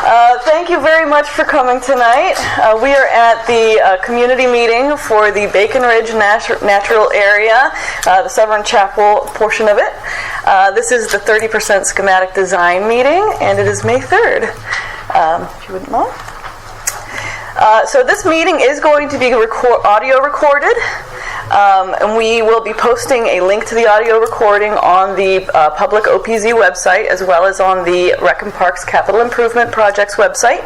Thank you very much for coming tonight. We are at the community meeting for the Bacon Ridge Natural Area, the Severn Chapel portion of it. This is the 30% schematic design meeting, and it is May 3rd, if you wouldn't mind. So this meeting is going to be audio recorded, and we will be posting a link to the audio recording on the public OPZ website as well as on the Rec and Parks Capital Improvement Project's website.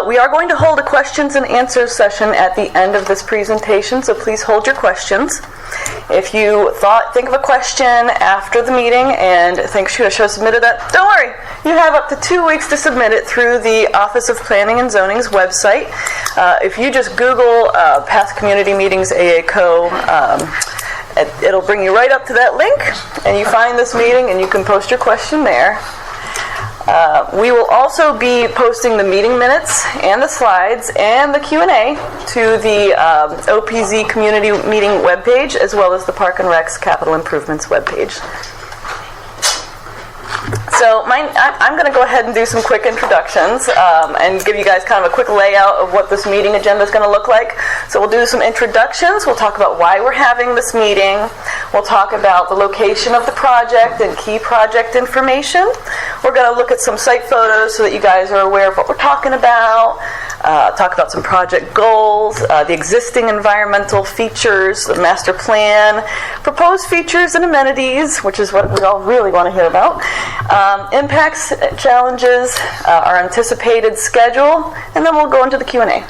We are going to hold a questions and answers session at the end of this presentation, so please hold your questions. If you think of a question after the meeting and think, shoot, I should have submitted that, don't worry. You have up to 2 weeks to submit it through the Office of Planning and Zoning's website. If you just Google past community meetings AACO, it'll bring you right up to that link, and you find this meeting and you can post your question there. We will also be posting the meeting minutes and the slides and the Q&A to the OPZ community meeting webpage as well as the Park and Rec's Capital Improvements webpage. So I'm going to go ahead and do some quick introductions and give you guys kind of a quick layout of what this meeting agenda is going to look like. So we'll do some introductions. We'll talk about why we're having this meeting. We'll talk about the location of the project and key project information. We're going to look at some site photos so that you guys are aware of what we're talking about. Talk about some project goals, the existing environmental features, the master plan, proposed features and amenities, which is what we all really want to hear about. Impacts, challenges, our anticipated schedule, and then we'll go into the Q&A.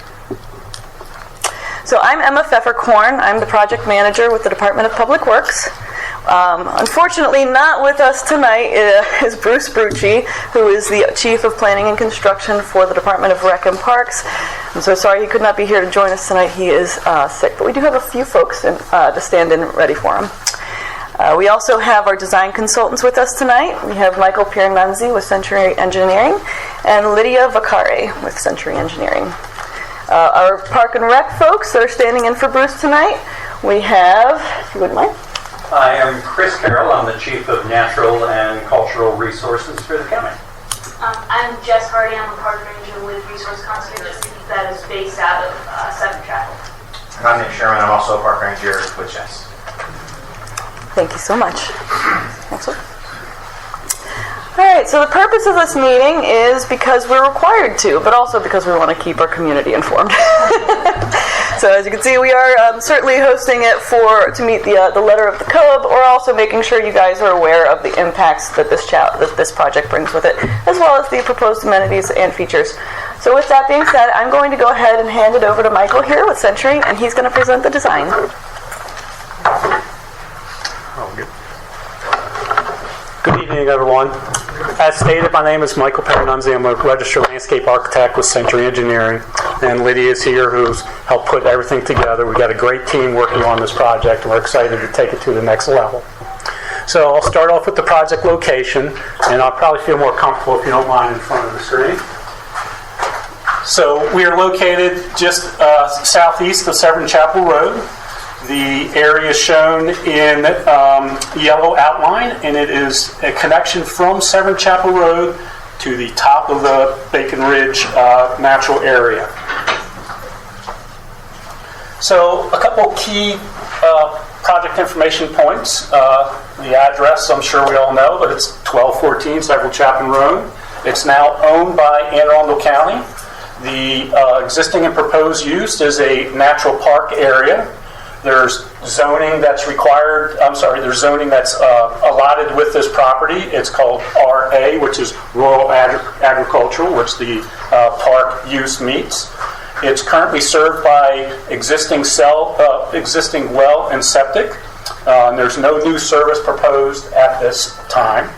So I'm Emma Pfefferkorn. I'm the project manager with the Department of Public Works. Unfortunately, not with us tonight is Bruce Brucci, who is the Chief of Planning and Construction for the Department of Rec and Parks. I'm so sorry he could not be here to join us tonight. He is sick, but we do have a few folks to stand in ready for him. We also have our design consultants with us tonight. We have Michael Piernanzi with Century Engineering and Lydia Vaccari with Century Engineering. Our Park and Rec folks that are standing in for Bruce tonight, we have, if you wouldn't mind. I am Chris Carroll. I'm the Chief of Natural and Cultural Resources for the county. I'm Jess Hardy. I'm a park ranger with Resource Conservancy that is based out of Severn Chapel. And I'm Nick Sherman. I'm also a park ranger with Jess. Thank you so much. Excellent. All right, so the purpose of this meeting is because we're required to, but also because we want to keep our community informed. So as you can see, we are certainly hosting it to meet the letter of the code, but we're also making sure you guys are aware of the impacts that this project brings with it, as well as the proposed amenities and features. So with that being said, I'm going to go ahead and hand it over to Michael here with Century, and he's going to present the design. Good evening, everyone. As stated, my name is Michael Piernanzi. I'm a registered landscape architect with Century Engineering, and Lydia is here who's helped put everything together. We've got a great team working on this project, and we're excited to take it to the next level. So I'll start off with the project location, and I'll probably feel more comfortable if you don't mind in front of the screen. So we are located just southeast of Severn Chapel Road. The area is shown in yellow outline, and it is a connection from Severn Chapel Road to the top of the Bacon Ridge natural area. So a couple key project information points. The address, I'm sure we all know, but it's 1214 Severn Chapel Road. It's now owned by Anne Arundel County. The existing and proposed use is a natural park area. There's zoning that's there's zoning that's allotted with this property. It's called RA, which is Rural Agricultural, which the park use meets. It's currently served by existing well and septic. There's no new service proposed at this time.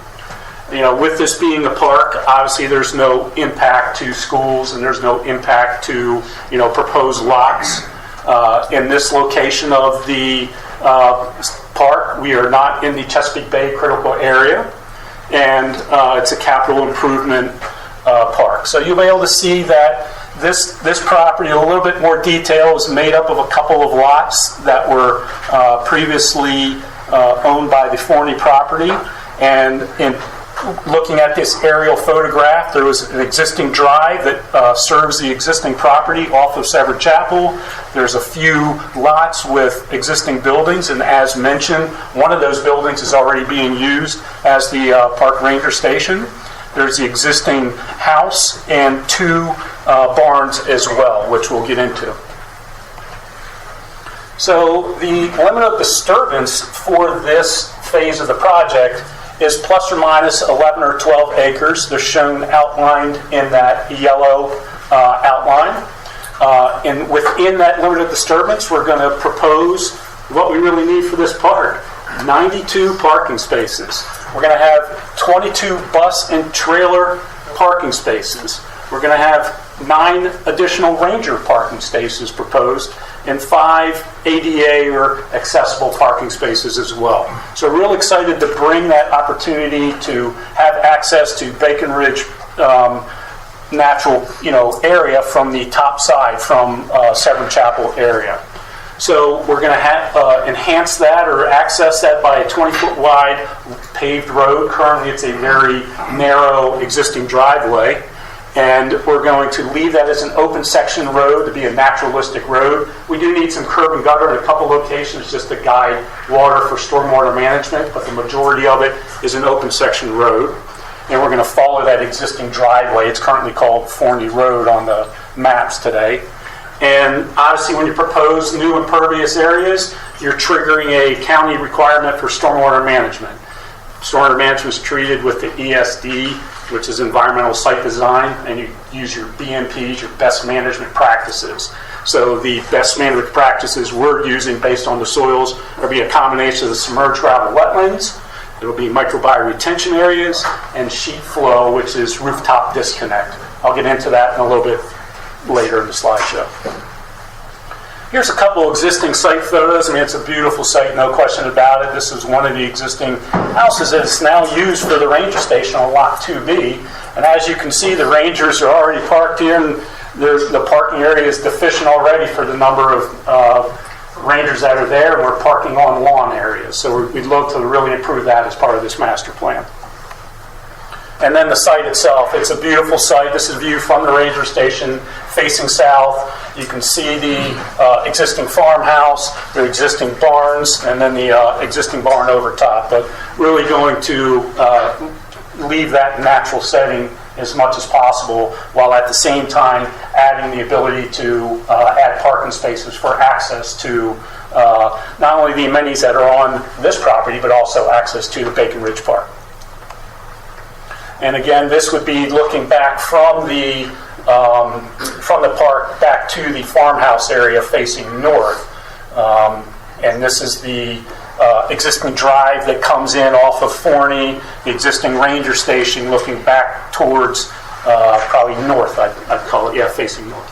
With this being a park, obviously there's no impact to schools and there's no impact to, proposed lots. In this location of the park, we are not in the Chesapeake Bay critical area, and it's a capital improvement park. So you'll be able to see that this property, in a little bit more detail, is made up of a couple of lots that were previously owned by the Forney property, and in looking at this aerial photograph, there was an existing drive that serves the existing property off of Severed Chapel. There's a few lots with existing buildings, and as mentioned, one of those buildings is already being used as the park ranger station. There's the existing house and 2 barns as well, which we'll get into. So the limit of disturbance for this phase of the project is plus or minus 11 or 12 acres. They're shown outlined in that yellow outline. And within that limit of disturbance, we're going to propose what we really need for this park. 92 parking spaces. We're going to have 22 bus and trailer parking spaces. We're going to have 9 additional ranger parking spaces proposed, and 5 ADA or accessible parking spaces as well. So real excited to bring that opportunity to have access to Bacon Ridge natural area from the top side, from Severn Chapel area. So we're going to enhance that or access that by a 20-foot wide paved road. Currently it's a very narrow existing driveway. And we're going to leave that as an open section road to be a naturalistic road. We do need some curb and gutter in a couple locations just to guide water for stormwater management, but the majority of it is an open section road. And we're going to follow that existing driveway. It's currently called Forney Road on the maps today. And obviously when you propose new impervious areas, you're triggering a county requirement for stormwater management. Stormwater management is treated with the ESD, which is environmental site design, and you use your BMPs, your best management practices. So the best management practices we're using based on the soils will be a combination of the submerged gravel wetlands, there will be microbial retention areas, and sheet flow, which is rooftop disconnect. I'll get into that in a little bit later in the slideshow. Here's a couple existing site photos. I mean, it's a beautiful site, no question about it. This is one of the existing houses that is now used for the ranger station on Lot 2B. And as you can see, the rangers are already parked here, and the parking area is deficient already for the number of rangers that are there, and we're parking on lawn areas. So we'd love to really improve that as part of this master plan. And then the site itself, it's a beautiful site. This is a view from the ranger station facing south. You can see the existing farmhouse, the existing barns, and then the existing barn over top. But really going to leave that natural setting as much as possible, while at the same time adding the ability to add parking spaces for access to not only the amenities that are on this property, but also access to the Bacon Ridge Park. And again, this would be looking back from the park back to the farmhouse area facing north. And this is the existing drive that comes in off of Forney, the existing ranger station looking back towards probably north, I'd call it, facing north.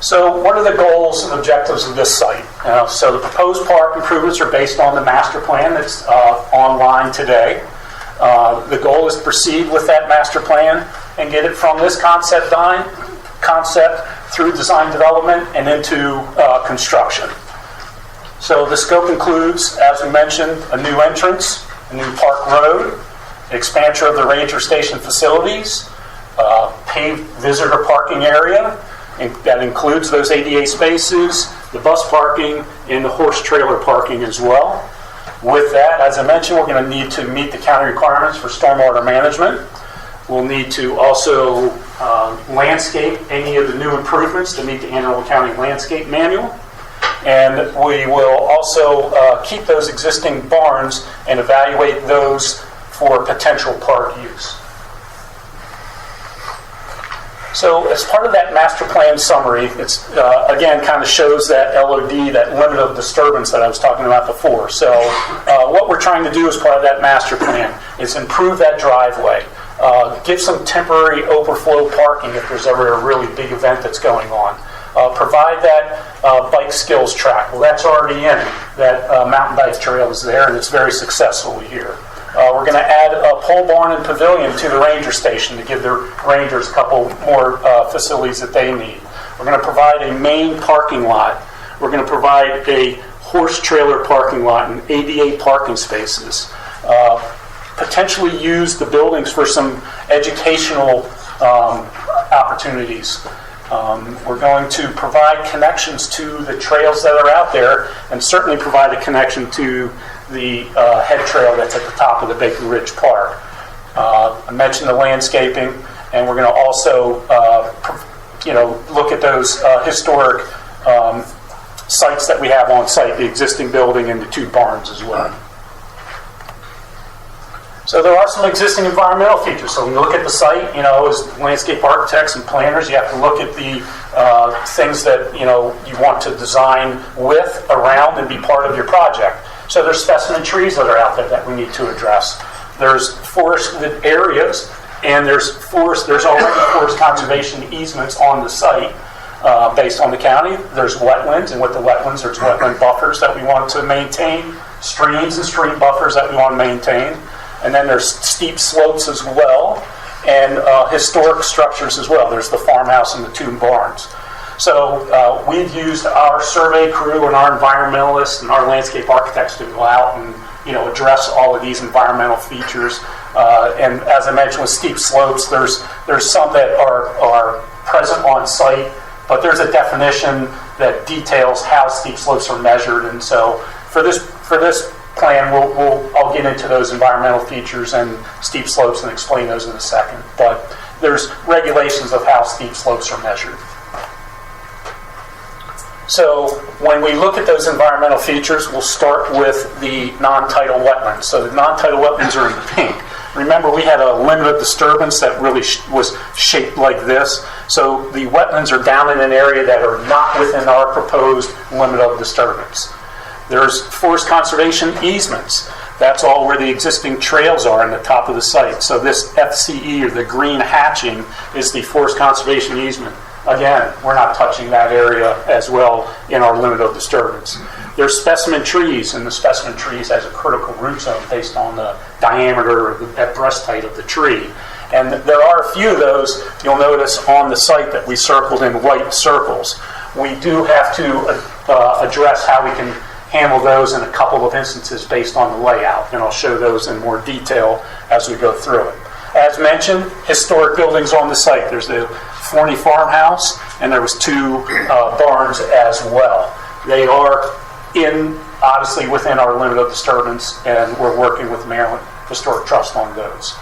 So what are the goals and objectives of this site? So the proposed park improvements are based on the master plan that's online today. The goal is to proceed with that master plan and get it from this concept through design development and into construction. So the scope includes, as we mentioned, a new entrance, a new park road, expansion of the ranger station facilities, paved visitor parking area, and that includes those ADA spaces, the bus parking, and the horse trailer parking as well. With that, as I mentioned, we're going to need to meet the county requirements for stormwater management. We'll need to also landscape any of the new improvements to meet the Anne Arundel County Landscape Manual. And we will also keep those existing barns and evaluate those for potential park use. So as part of that master plan summary, it's again kind of shows that LOD, that limit of disturbance that I was talking about before. So what we're trying to do as part of that master plan is improve that driveway, give some temporary overflow parking if there's ever a really big event that's going on. Provide that bike skills track. Well, that's already in. That mountain bike trail is there, and it's very successful here. We're going to add a pole barn and pavilion to the ranger station to give the rangers a couple more facilities that they need. We're going to provide a main parking lot. We're going to provide a horse trailer parking lot and ADA parking spaces. potentially use the buildings for some educational opportunities. We're going to provide connections to the trails that are out there, and certainly provide a connection to the head trail that's at the top of the Bacon Ridge Park. I mentioned the landscaping, and we're going to also look at those historic sites that we have on site, the existing building and the 2 barns as well. So there are some existing environmental features. So when you look at the site, as landscape architects and planners, you have to look at the things that you want to design with, around, and be part of your project. So there's specimen trees that are out there that we need to address. There's forested areas, and there's already forest conservation easements on the site based on the county. There's wetlands, and with the wetlands, there's wetland buffers that we want to maintain, streams and stream buffers that we want to maintain. And then there's steep slopes as well, and historic structures as well. There's the farmhouse and the 2 barns. So we've used our survey crew and our environmentalists and our landscape architects to go out and address all of these environmental features. And as I mentioned, with steep slopes, there's some that are present on site, but there's a definition that details how steep slopes are measured. And so for this plan, I'll get into those environmental features and steep slopes and explain those in a second. But there's regulations of how steep slopes are measured. So when we look at those environmental features, we'll start with the non-tidal wetlands. So the non-tidal wetlands are in the pink. Remember, we had a limit of disturbance that really was shaped like this. So the wetlands are down in an area that are not within our proposed limit of disturbance. There's forest conservation easements. That's all where the existing trails are in the top of the site. So this FCE, or the green hatching, is the forest conservation easement. Again, we're not touching that area as well in our limit of disturbance. There's specimen trees, and the specimen trees has a critical root zone based on the diameter at breast height of the tree. And there are a few of those you'll notice on the site that we circled in white circles. We do have to address how we can handle those in a couple of instances based on the layout, and I'll show those in more detail as we go through it. As mentioned, historic buildings on the site. There's the Forney farmhouse, and there was 2 barns as well. They are obviously within our limit of disturbance, and we're working with Maryland Historic Trust on those.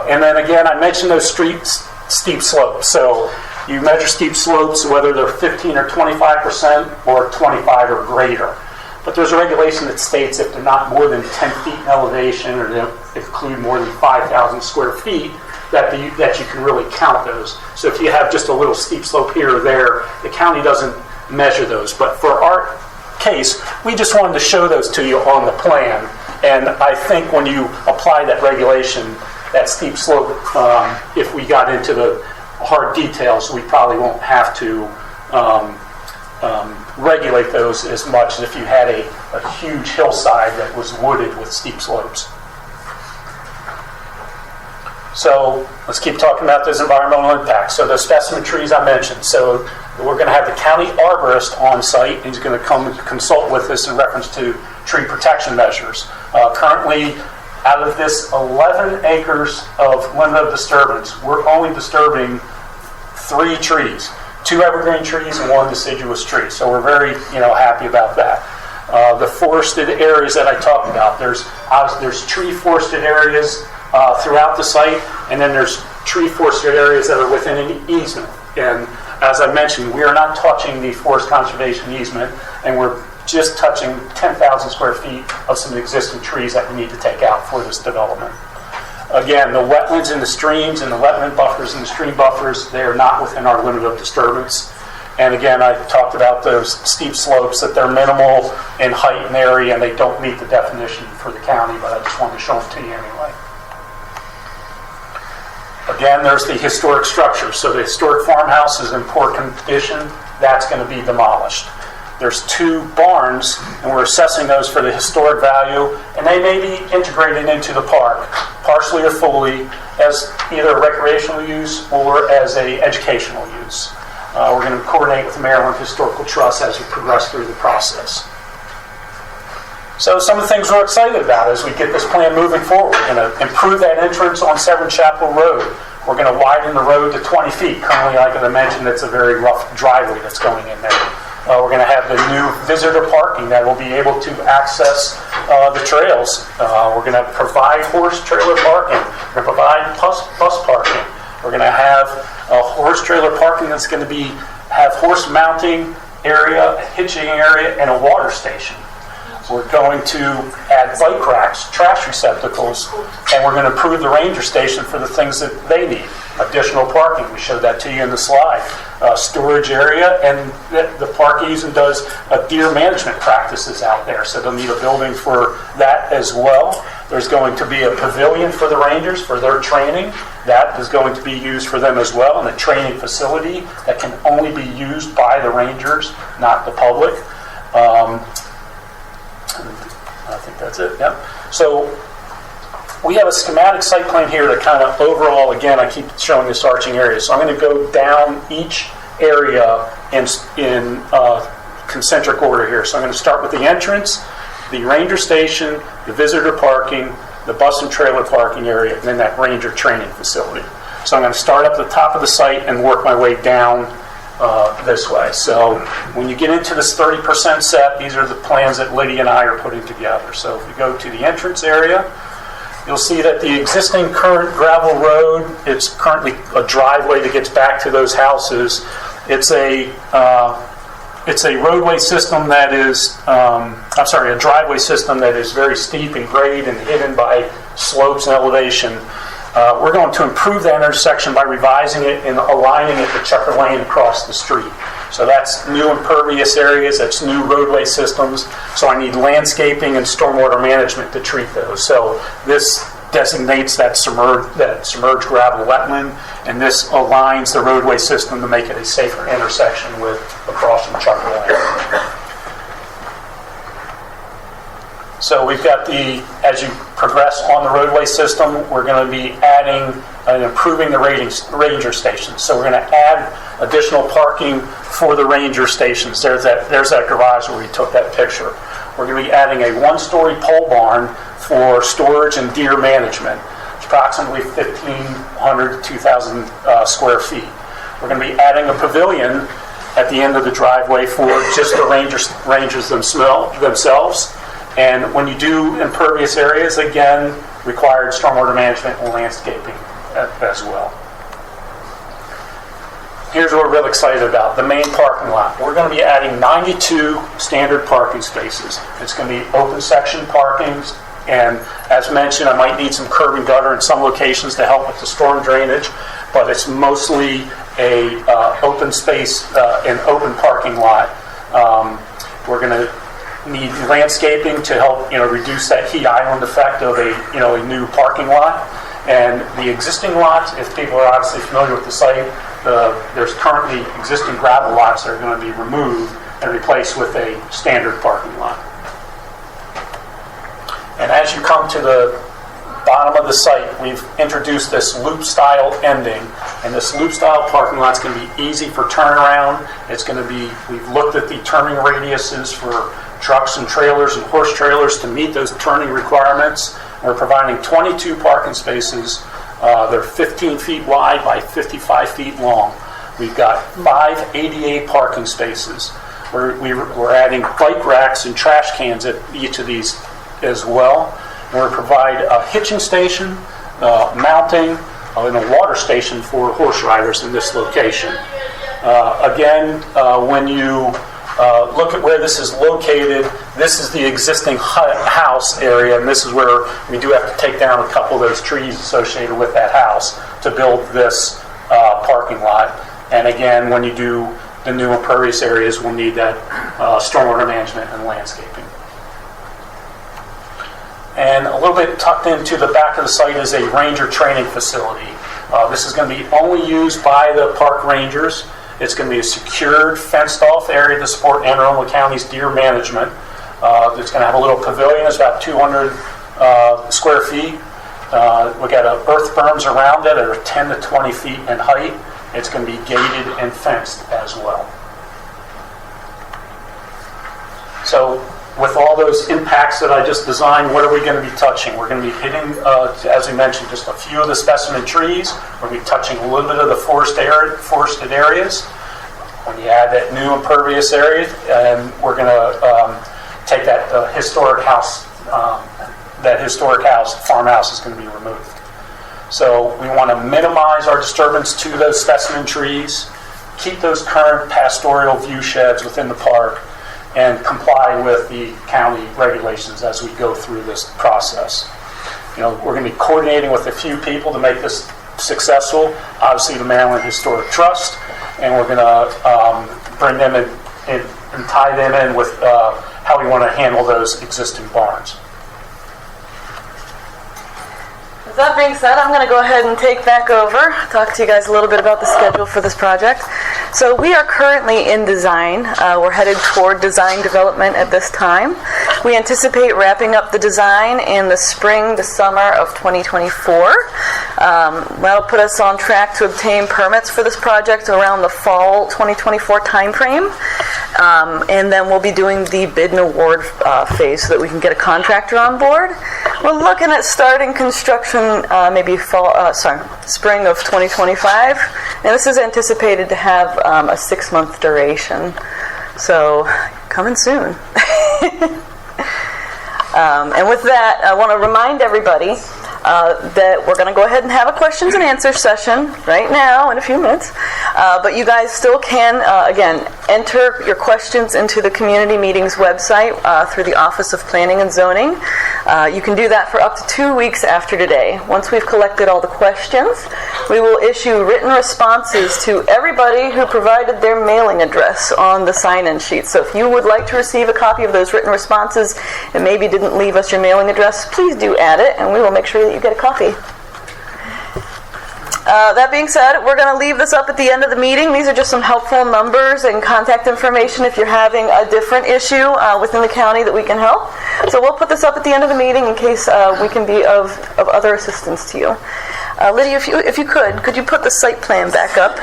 And then again, I mentioned those steep slopes. So you measure steep slopes, whether they're 15 or 25% or 25 or greater. But there's a regulation that states if they're not more than 10 feet in elevation, or they include more than 5,000 square feet, that you can really count those. So if you have just a little steep slope here or there, the county doesn't measure those. But for our case, we just wanted to show those to you on the plan. And I think when you apply that regulation, that steep slope, if we got into the hard details, we probably won't have to regulate those as much as if you had a huge hillside that was wooded with steep slopes. So let's keep talking about those environmental impacts. So the specimen trees I mentioned. So we're going to have the county arborist on site, and he's going to come and consult with us in reference to tree protection measures. Currently, out of this 11 acres of limit of disturbance, we're only disturbing 3 trees, 2 evergreen trees and 1 deciduous tree. So we're very happy about that. The forested areas that I talked about, there's tree forested areas throughout the site, and then there's tree forested areas that are within an easement. And as I mentioned, we are not touching the forest conservation easement, and we're just touching 10,000 square feet of some existing trees that we need to take out for this development. Again, the wetlands and the streams and the wetland buffers and the stream buffers, they are not within our limit of disturbance. And again, I talked about those steep slopes, that they're minimal in height and area, and they don't meet the definition for the county, but I just wanted to show them to you anyway. Again, there's the historic structure. So the historic farmhouse is in poor condition. That's going to be demolished. There's 2 barns, and we're assessing those for the historic value, and they may be integrated into the park, partially or fully, as either a recreational use or as an educational use. We're going to coordinate with the Maryland Historical Trust as we progress through the process. So some of the things we're excited about as we get this plan moving forward. We're going to improve that entrance on Severn Chapel Road. We're going to widen the road to 20 feet. Currently, like I mentioned, it's a very rough driveway that's going in there. We're going to have the new visitor parking that will be able to access the trails. We're going to provide horse trailer parking. We're going to provide bus parking. We're going to have a horse trailer parking that's going to have horse mounting area, a hitching area, and a water station. We're going to add bike racks, trash receptacles, and we're going to improve the ranger station for the things that they need. Additional parking, we showed that to you in the slide. Storage area, and the park even does deer management practices out there, so they'll need a building for that as well. There's going to be a pavilion for the rangers for their training. That is going to be used for them as well, and a training facility that can only be used by the rangers, not the public. I think that's it, yeah. So we have a schematic site plan here that kind of overall, again, I keep showing this arching area. So I'm going to go down each area in concentric order here. So I'm going to start with the entrance, the ranger station, the visitor parking, the bus and trailer parking area, and then that ranger training facility. So I'm going to start up at the top of the site and work my way down this way. So when you get into this 30% set, these are the plans that Lydia and I are putting together. So if we go to the entrance area, you'll see that the existing current gravel road, it's currently a driveway that gets back to those houses. It's a roadway system that is, a driveway system that is very steep and grade and hidden by slopes and elevation. We're going to improve that intersection by revising it and aligning it to checker lane across the street. So that's new impervious areas, that's new roadway systems. So I need landscaping and stormwater management to treat those. So this designates that submerged gravel wetland, and this aligns the roadway system to make it a safer intersection with across from checker lane. So we've got as you progress on the roadway system, we're going to be adding and improving the ranger stations. So we're going to add additional parking for the ranger stations. There's that garage where we took that picture. We're going to be adding a one-story pole barn for storage and deer management. It's approximately 1,500 to 2,000 square feet. We're going to be adding a pavilion at the end of the driveway for just the rangers themselves. And when you do impervious areas, again, required stormwater management and landscaping as well. Here's what we're really excited about, the main parking lot. We're going to be adding 92 standard parking spaces. It's going to be open section parkings, and as mentioned, I might need some curb and gutter in some locations to help with the storm drainage, but it's mostly a open space, an open parking lot. We're going to need landscaping to help reduce that heat island effect of a new parking lot. And the existing lots, if people are obviously familiar with the site, there's currently existing gravel lots that are going to be removed and replaced with a standard parking lot. And as you come to the bottom of the site, we've introduced this loop-style ending, and this loop-style parking lot's going to be easy for turnaround. It's going to be, we've looked at the turning radiuses for trucks and trailers and horse trailers to meet those turning requirements. We're providing 22 parking spaces. They're 15 feet wide by 55 feet long. We've got 5 ADA parking spaces. We're adding bike racks and trash cans at each of these as well. We're going to provide a hitching station, mounting, and a water station for horse riders in this location. When you look at where this is located, this is the existing house area, and this is where we do have to take down a couple of those trees associated with that house to build this parking lot. And again, when you do the new impervious areas, we'll need that stormwater management and landscaping. And a little bit tucked into the back of the site is a ranger training facility. This is going to be only used by the park rangers. It's going to be a secured, fenced-off area to support Anne Arundel County's deer management. It's going to have a little pavilion. It's about 200 square feet. We've got earth berms around it that are 10 to 20 feet in height. It's going to be gated and fenced as well. So with all those impacts that I just designed, what are we going to be touching? We're going to be hitting, as we mentioned, just a few of the specimen trees. We're going to be touching a little bit of the forested areas. When you add that new impervious area, and we're going to take that historic house, farmhouse is going to be removed. So we want to minimize our disturbance to those specimen trees, keep those current pastoral view sheds within the park, and comply with the county regulations as we go through this process. We're going to be coordinating with a few people to make this successful. Obviously, the Maryland Historic Trust, and we're going to bring them in and tie them in with how we want to handle those existing barns. With that being said, I'm going to go ahead and take back over, talk to you guys a little bit about the schedule for this project. So we are currently in design. We're headed toward design development at this time. We anticipate wrapping up the design in the spring to summer of 2024. That'll put us on track to obtain permits for this project around the fall 2024 timeframe. And then we'll be doing the bid and award phase so that we can get a contractor on board. We're looking at starting construction maybe spring of 2025. And this is anticipated to have a 6-month duration. So coming soon. And with that, I want to remind everybody that we're going to go ahead and have a questions and answers session right now in a few minutes. But you guys still can, again, enter your questions into the community meetings website through the Office of Planning and Zoning. You can do that for up to 2 weeks after today. Once we've collected all the questions, we will issue written responses to everybody who provided their mailing address on the sign-in sheet. So if you would like to receive a copy of those written responses and maybe didn't leave us your mailing address, please do add it, and we will make sure that you get a copy. That being said, we're going to leave this up at the end of the meeting. These are just some helpful numbers and contact information if you're having a different issue within the county that we can help. So we'll put this up at the end of the meeting in case we can be of other assistance to you. Lydia, if you could you put the site plan back up?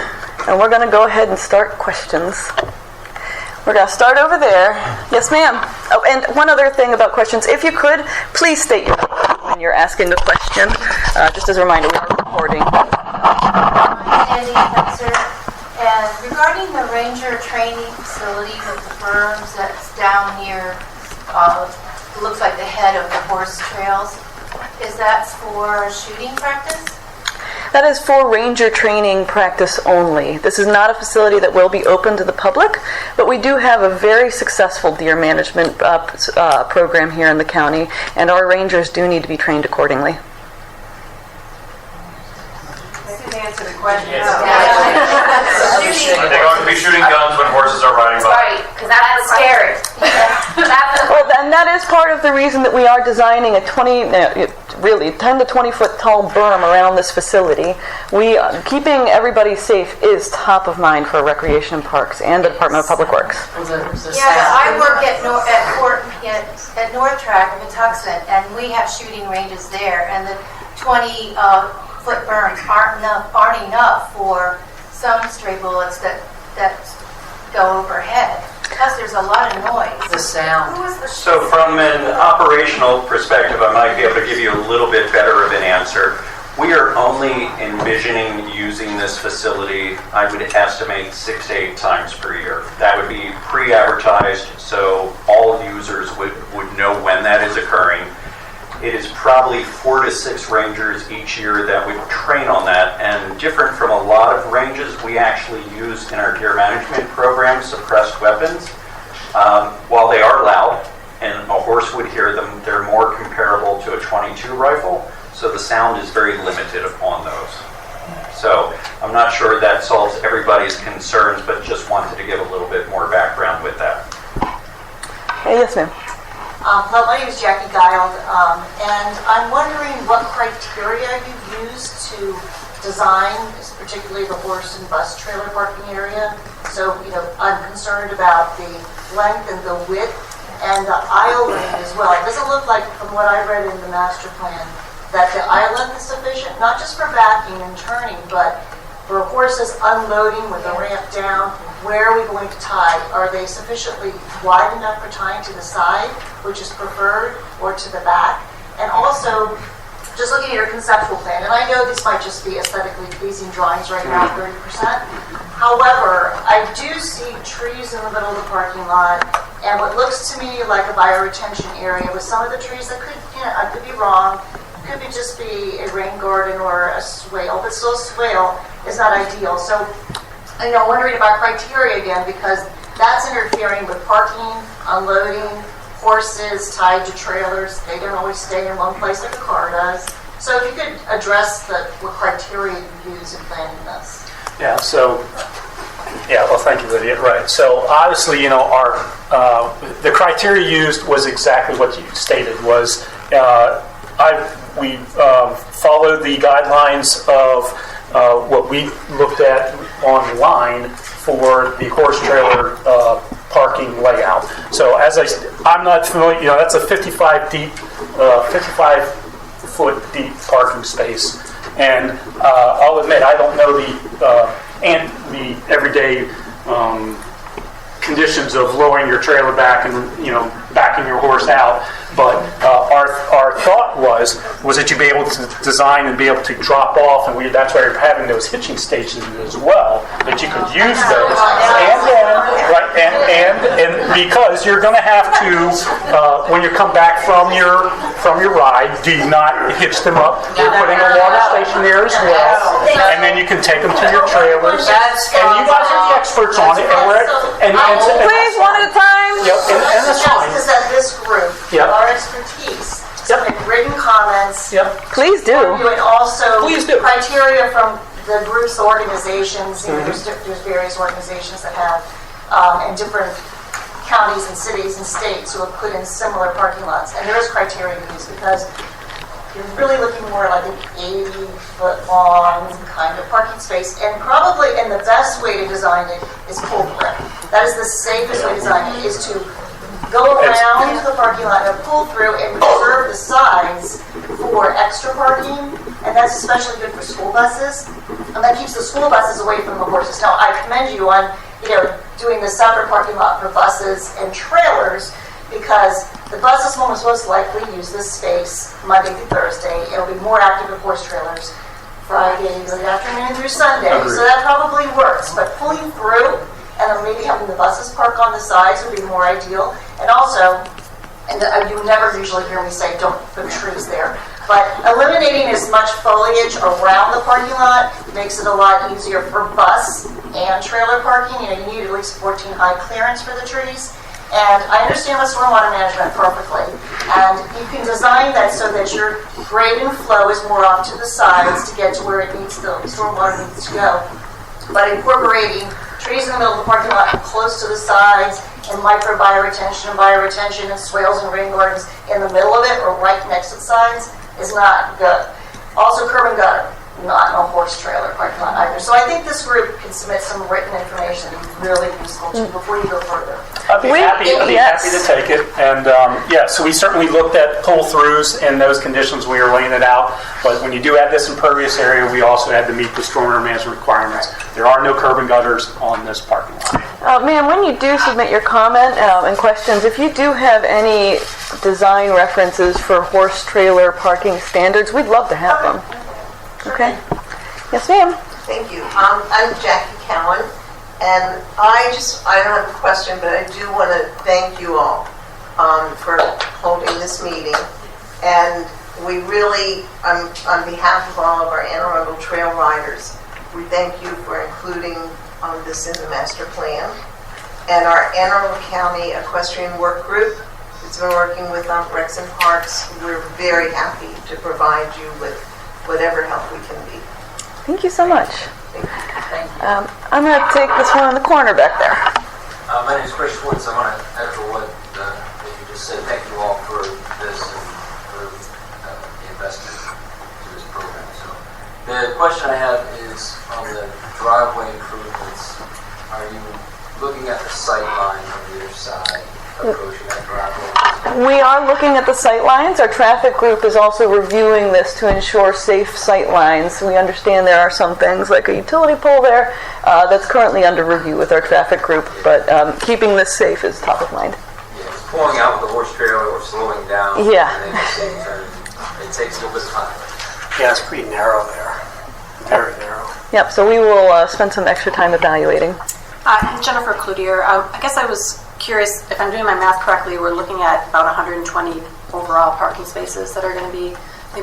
And we're going to go ahead and start questions. We're going to start over there. Yes, ma'am. Oh, and one other thing about questions. If you could, please state your name when you're asking the question. Just as a reminder, we are recording. I'm Andy Fetzer. And regarding the ranger training facility with the berms that's down near, it looks like the head of the horse trails, is that for shooting practice? That is for ranger training practice only. This is not a facility that will be open to the public, but we do have a very successful deer management program here in the county, and our rangers do need to be trained accordingly. Answer the question. Are they going to be shooting guns when horses are riding by? Right, because that's scary. Well, and that is part of the reason that we are designing a 10 to 20 foot tall berm around this facility. Keeping everybody safe is top of mind for Recreation and Parks and the Department of Public Works. I work at North Track in Patuxent, and we have shooting ranges there, and the 20 foot berms aren't enough for some stray bullets that go overhead. Plus, there's a lot of noise. The sound. So from an operational perspective, I might be able to give you a little bit better of an answer. We are only envisioning using this facility, I would estimate, 6 to 8 times per year. That would be pre-advertised, so all users would know when that is occurring. It is probably 4 to 6 rangers each year that would train on that, and different from a lot of ranges, we actually use in our deer management program suppressed weapons. While they are loud and a horse would hear them, they're more comparable to a .22 rifle, so the sound is very limited upon those. So I'm not sure that solves everybody's concerns, but just wanted to give a little bit more background with that. Yes, ma'am. Well, my name is Jackie Gild, and I'm wondering what criteria you use to design, particularly the horse and bus trailer parking area. So, I'm concerned about the length and the width and the island as well. It doesn't look like, from what I read in the master plan, that the island is sufficient, not just for backing and turning, but for horses unloading with a ramp down. where are we going to tie? Are they sufficiently wide enough for tying to the side, which is preferred, or to the back? And also, just looking at your conceptual plan, and I know this might just be aesthetically pleasing drawings right now, 30%. However, I do see trees in the middle of the parking lot, and what looks to me like a bioretention area with some of the trees that could, I could be wrong, could just be a rain garden or a swale, but still a swale is not ideal. So, wondering about criteria again, because that's interfering with parking, unloading, horses tied to trailers. They don't always stay in one place like a car does. So if you could address what criteria you use in planning this. Yeah, well, thank you, Lydia. Right. So obviously, the criteria used was exactly what you stated. Was we followed the guidelines of what we looked at online for the horse trailer parking layout. So I'm not familiar. That's a 55 foot deep parking space, and I'll admit I don't know the everyday conditions of lowering your trailer back and backing your horse out. But our thought was that you'd be able to design and be able to drop off, and that's why you're having those hitching stations as well, that you could use those. And because you're going to have to, when you come back from your ride, do not hitch them up. We're putting a water station there as well, and then you can take them to your trailers. And you guys are the experts on it. Please, one at a time. Yep, and that's fine. Just as this group, our expertise, submit written comments. Yep. Please do. And also Please do. criteria from the groups, the organizations. There's various organizations that have, and different counties and cities and states who have put in similar parking lots. And there is criteria to use because you're really looking more like an 80-foot long kind of parking space. And the best way to design it is pull through. That is the safest way to design it, is to go around the parking lot and pull through and reserve the sides for extra parking. And that's especially good for school buses. And that keeps the school buses away from the horses. Now, I commend you on doing the separate parking lot for buses and trailers, because the buses will most likely use this space Monday through Thursday. It'll be more active with horse trailers Friday, late afternoon through Sunday. Agreed. So that probably works. But pulling through and then maybe having the buses park on the sides would be more ideal. And also, you never usually hear me say don't put trees there, but eliminating as much foliage around the parking lot makes it a lot easier for bus and trailer parking. You need at least 14 high clearance for the trees. And I understand the stormwater management perfectly. And you can design that so that your grade and flow is more off to the sides to get to where the stormwater needs to go. But incorporating trees in the middle of the parking lot and close to the sides, and micro bioretention and swales and rain gardens in the middle of it or right next to the sides is not good. Also, curb and gutter, not no horse trailer parking lot either. So I think this group can submit some written information that is really useful to you before you go further. I'd be happy to take it. And so we certainly looked at pull-throughs and those conditions when we were laying it out. But when you do add this impervious area, we also had to meet the stormwater management requirements. There are no curb and gutters on this parking lot. Ma'am, when you do submit your comment and questions, if you do have any design references for horse trailer parking standards, we'd love to have them. Okay. Yes, ma'am. Thank you. I'm Jackie Cowan, and I don't have a question, but I do want to thank you all for holding this meeting. And we really, on behalf of all of our Anne Arundel trail riders, we thank you for including this in the master plan. And our Anne Arundel County Equestrian Work Group, it's been working with Rex and Parks. We're very happy to provide you with whatever help we can be. Thank you so much. Thank you. I'm going to take this one in the corner back there. My name is Chris Schwartz. I want to echo what you just said. Thank you all for this and for the investment to this program. So, the question I have is on the driveway improvements. Are you looking at the sight line on the other side, approaching that driveway? We are looking at the sight lines. Our traffic group is also reviewing this to ensure safe sight lines. We understand there are some things like a utility pole there that's currently under review with our traffic group, but keeping this safe is top of mind. It's pulling out with the horse trailer or slowing down. Yeah. And then at the same time, it takes a little bit of time. Yeah, it's pretty narrow there. Very narrow. Yep, so we will spend some extra time evaluating. Jennifer Cloutier. I guess I was curious, if I'm doing my math correctly, we're looking at about 120 overall parking spaces that are going to be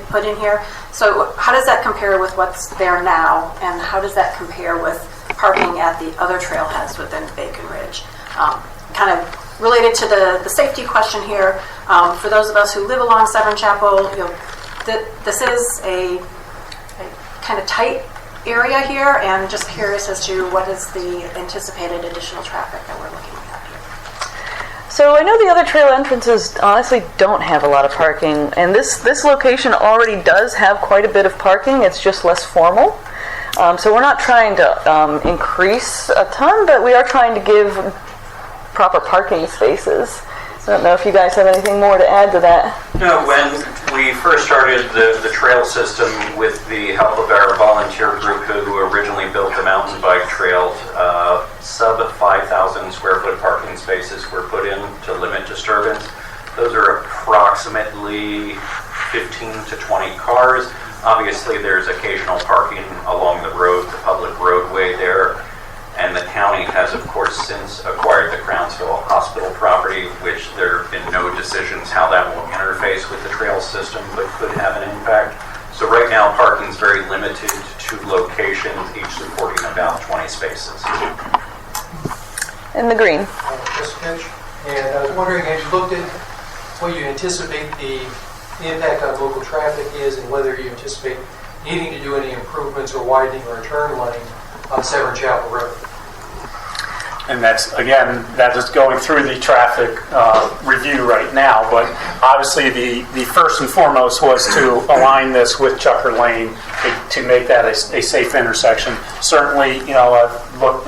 put in here. So how does that compare with what's there now, and how does that compare with parking at the other trailheads within Bacon Ridge? Kind of related to the safety question here, for those of us who live along Severn Chapel, this is a kind of tight area here, and just curious as to what is the anticipated additional traffic that we're looking at here. So I know the other trail entrances honestly don't have a lot of parking, and this location already does have quite a bit of parking. It's just less formal. So we're not trying to increase a ton, but we are trying to give proper parking spaces. I don't know if you guys have anything more to add to that. No, when we first started the trail system with the help of our volunteer group who originally built the mountain bike trail, sub 5,000 square foot parking spaces were put in to limit disturbance. Those are approximately 15 to 20 cars. Obviously there's occasional parking along the road, the public roadway there. And the county has, of course, since acquired the Crownsville Hospital property, which there have been no decisions how that will interface with the trail system, but could have an impact. So right now, parking is very limited to 2 locations, each supporting about 20 spaces. In the green. And I was wondering, have you looked at what you anticipate the impact on local traffic is, and whether you anticipate needing to do any improvements or widening or turn lane on Severn Chapel Road? And that's, again, that is going through the traffic review right now. But obviously the first and foremost was to align this with Chucker Lane to make that a safe intersection. Certainly, I've looked,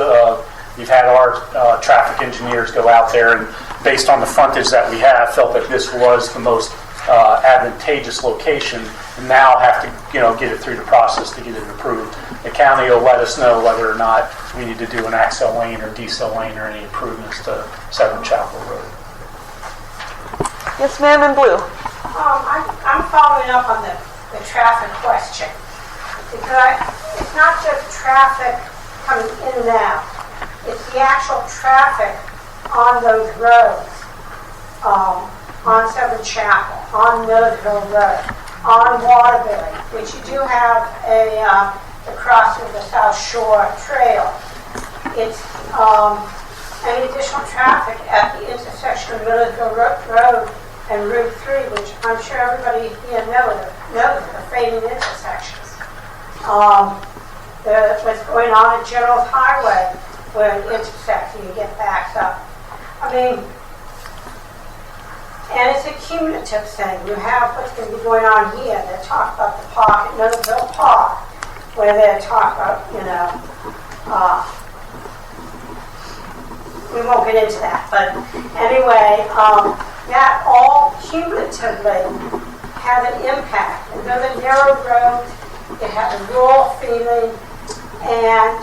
you've had our traffic engineers go out there, and based on the frontage that we have, felt that this was the most advantageous location, and now have to get it through the process to get it approved. The county will let us know whether or not we need to do an accel lane or decel lane or any improvements to Severn Chapel Road. Yes, ma'am, in blue. I'm following up on the traffic question, because it's not just traffic coming in and out, it's the actual traffic on those roads, on Severn Chapel, on Milledgeville Road, on Waterbury, which you do have the crossing of the South Shore Trail. It's any additional traffic at the intersection of Milledgeville Road and Route 3, which I'm sure everybody here knows are fading intersections. What's going on at General Highway, where it intersects and you get backed up. I mean, and it's a cumulative thing. You have what's going to be going on here. They talk about the park at Milledgeville Park, where they talk about, we won't get into that. But anyway, that all cumulatively has an impact. And those are narrow roads. It has a rural feeling. And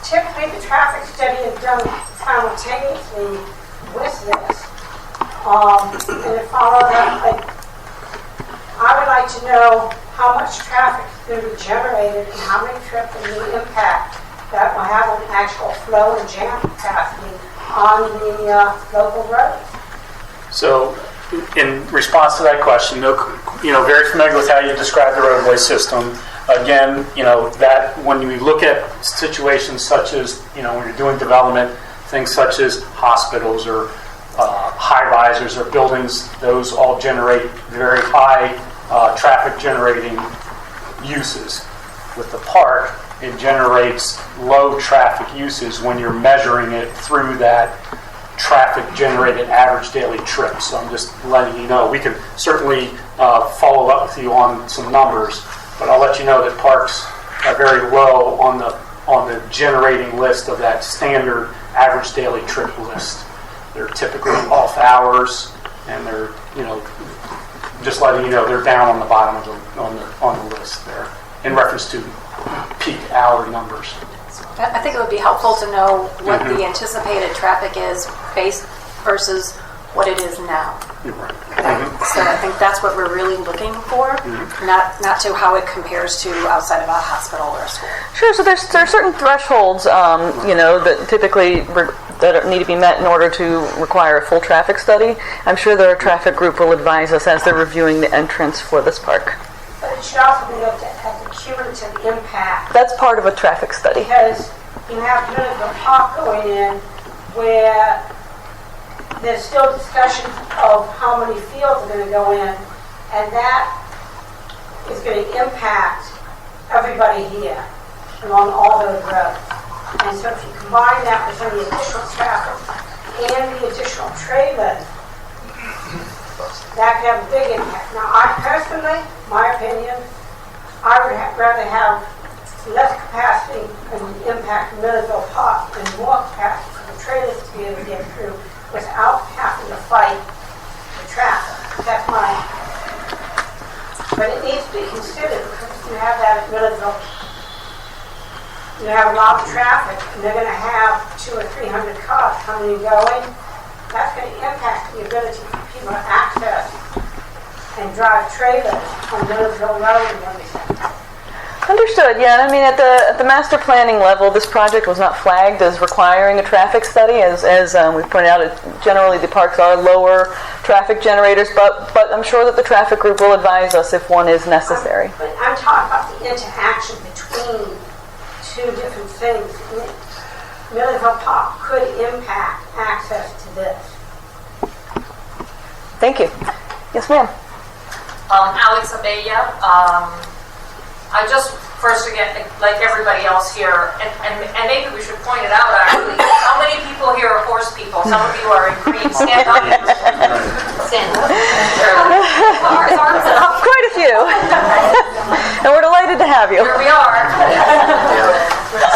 typically the traffic study is done simultaneously with this. And it follows up, I would like to know how much traffic is going to be generated and how many trips and the impact that will have on actual flow and jam capacity on the local roads. So, in response to that question, very familiar with how you describe the roadway system. Again, that when we look at situations such as, when you're doing development, things such as hospitals or high rises or buildings, those all generate very high traffic generating uses. With the park, it generates low traffic uses when you're measuring it through that traffic generated average daily trip. So I'm just letting you know. We can certainly follow up with you on some numbers, but I'll let you know that parks are very low on the generating list of that standard average daily trip list. They're typically off hours, and they're, just letting you know, they're down on the bottom of on the list there in reference to peak hour numbers. I think it would be helpful to know what the anticipated traffic is based versus what it is now. Right. So I think that's what we're really looking for, not to how it compares to outside of a hospital or a school. Sure. So there are certain thresholds, that typically that need to be met in order to require a full traffic study. I'm sure their traffic group will advise us as they're reviewing the entrance for this park. But it should also be looked at the cumulative impact. That's part of a traffic study. Because you have Middleville Park going in where there's still discussion of how many fields are going to go in, and that is going to impact everybody here along all those roads. And so if you combine that with some of the additional traffic and the additional trailers, that could have a big impact. Now, I personally, my opinion, I would rather have less capacity and impact Middleville Park and more capacity for the trailers to be able to get through without having to fight the traffic. That's my, but it needs to be considered, because if you have that at Middleville, you have a lot of traffic, and they're going to have 200 or 300 cars coming and going. That's going to impact the ability for people to access and drive trailers on Middleville Road and everything. Understood. Yeah. I mean, at the master planning level, this project was not flagged as requiring a traffic study, as we pointed out. Generally, the parks are lower traffic generators, but I'm sure that the traffic group will advise us if one is necessary. But I'm talking about the interaction between two different things. Middleville Park could impact access to this. Thank you. Yes, ma'am. Alex Abella. I just, first again, like everybody else here, and maybe we should point it out actually, how many people here are horse people? Some of you are in green. Stand up. Stand up. Quite a few. And we're delighted to have you. Here we are.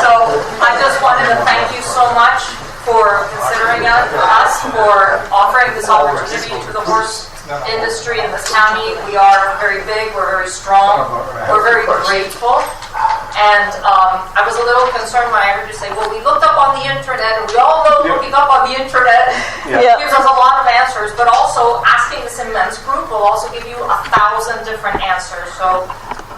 So I just wanted to thank you so much for considering us, for offering this opportunity to the horse industry in this county. We are very big, we're very strong, we're very grateful. And I was a little concerned when I heard you say, well, we looked up on the internet, and we all know looking up on the internet gives us a lot of answers, but also asking this immense group will also give you 1,000 different answers. So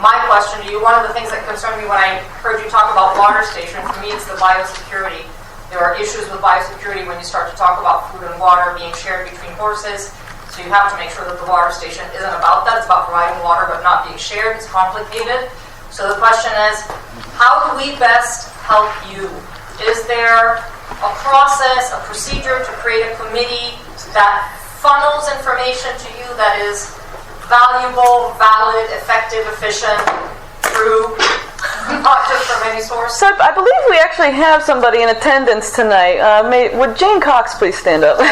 my question to you, one of the things that concerned me when I heard you talk about water station, for me it's the biosecurity. There are issues with biosecurity when you start to talk about food and water being shared between horses. So you have to make sure that the water station isn't about that. It's about providing water but not being shared. It's complicated. So the question is, how do we best help you? Is there a process, a procedure to create a committee that funnels information to you that is valuable, valid, effective, efficient, true, not just from any source? So I believe we actually have somebody in attendance tonight. Would Jane Cox please stand up? So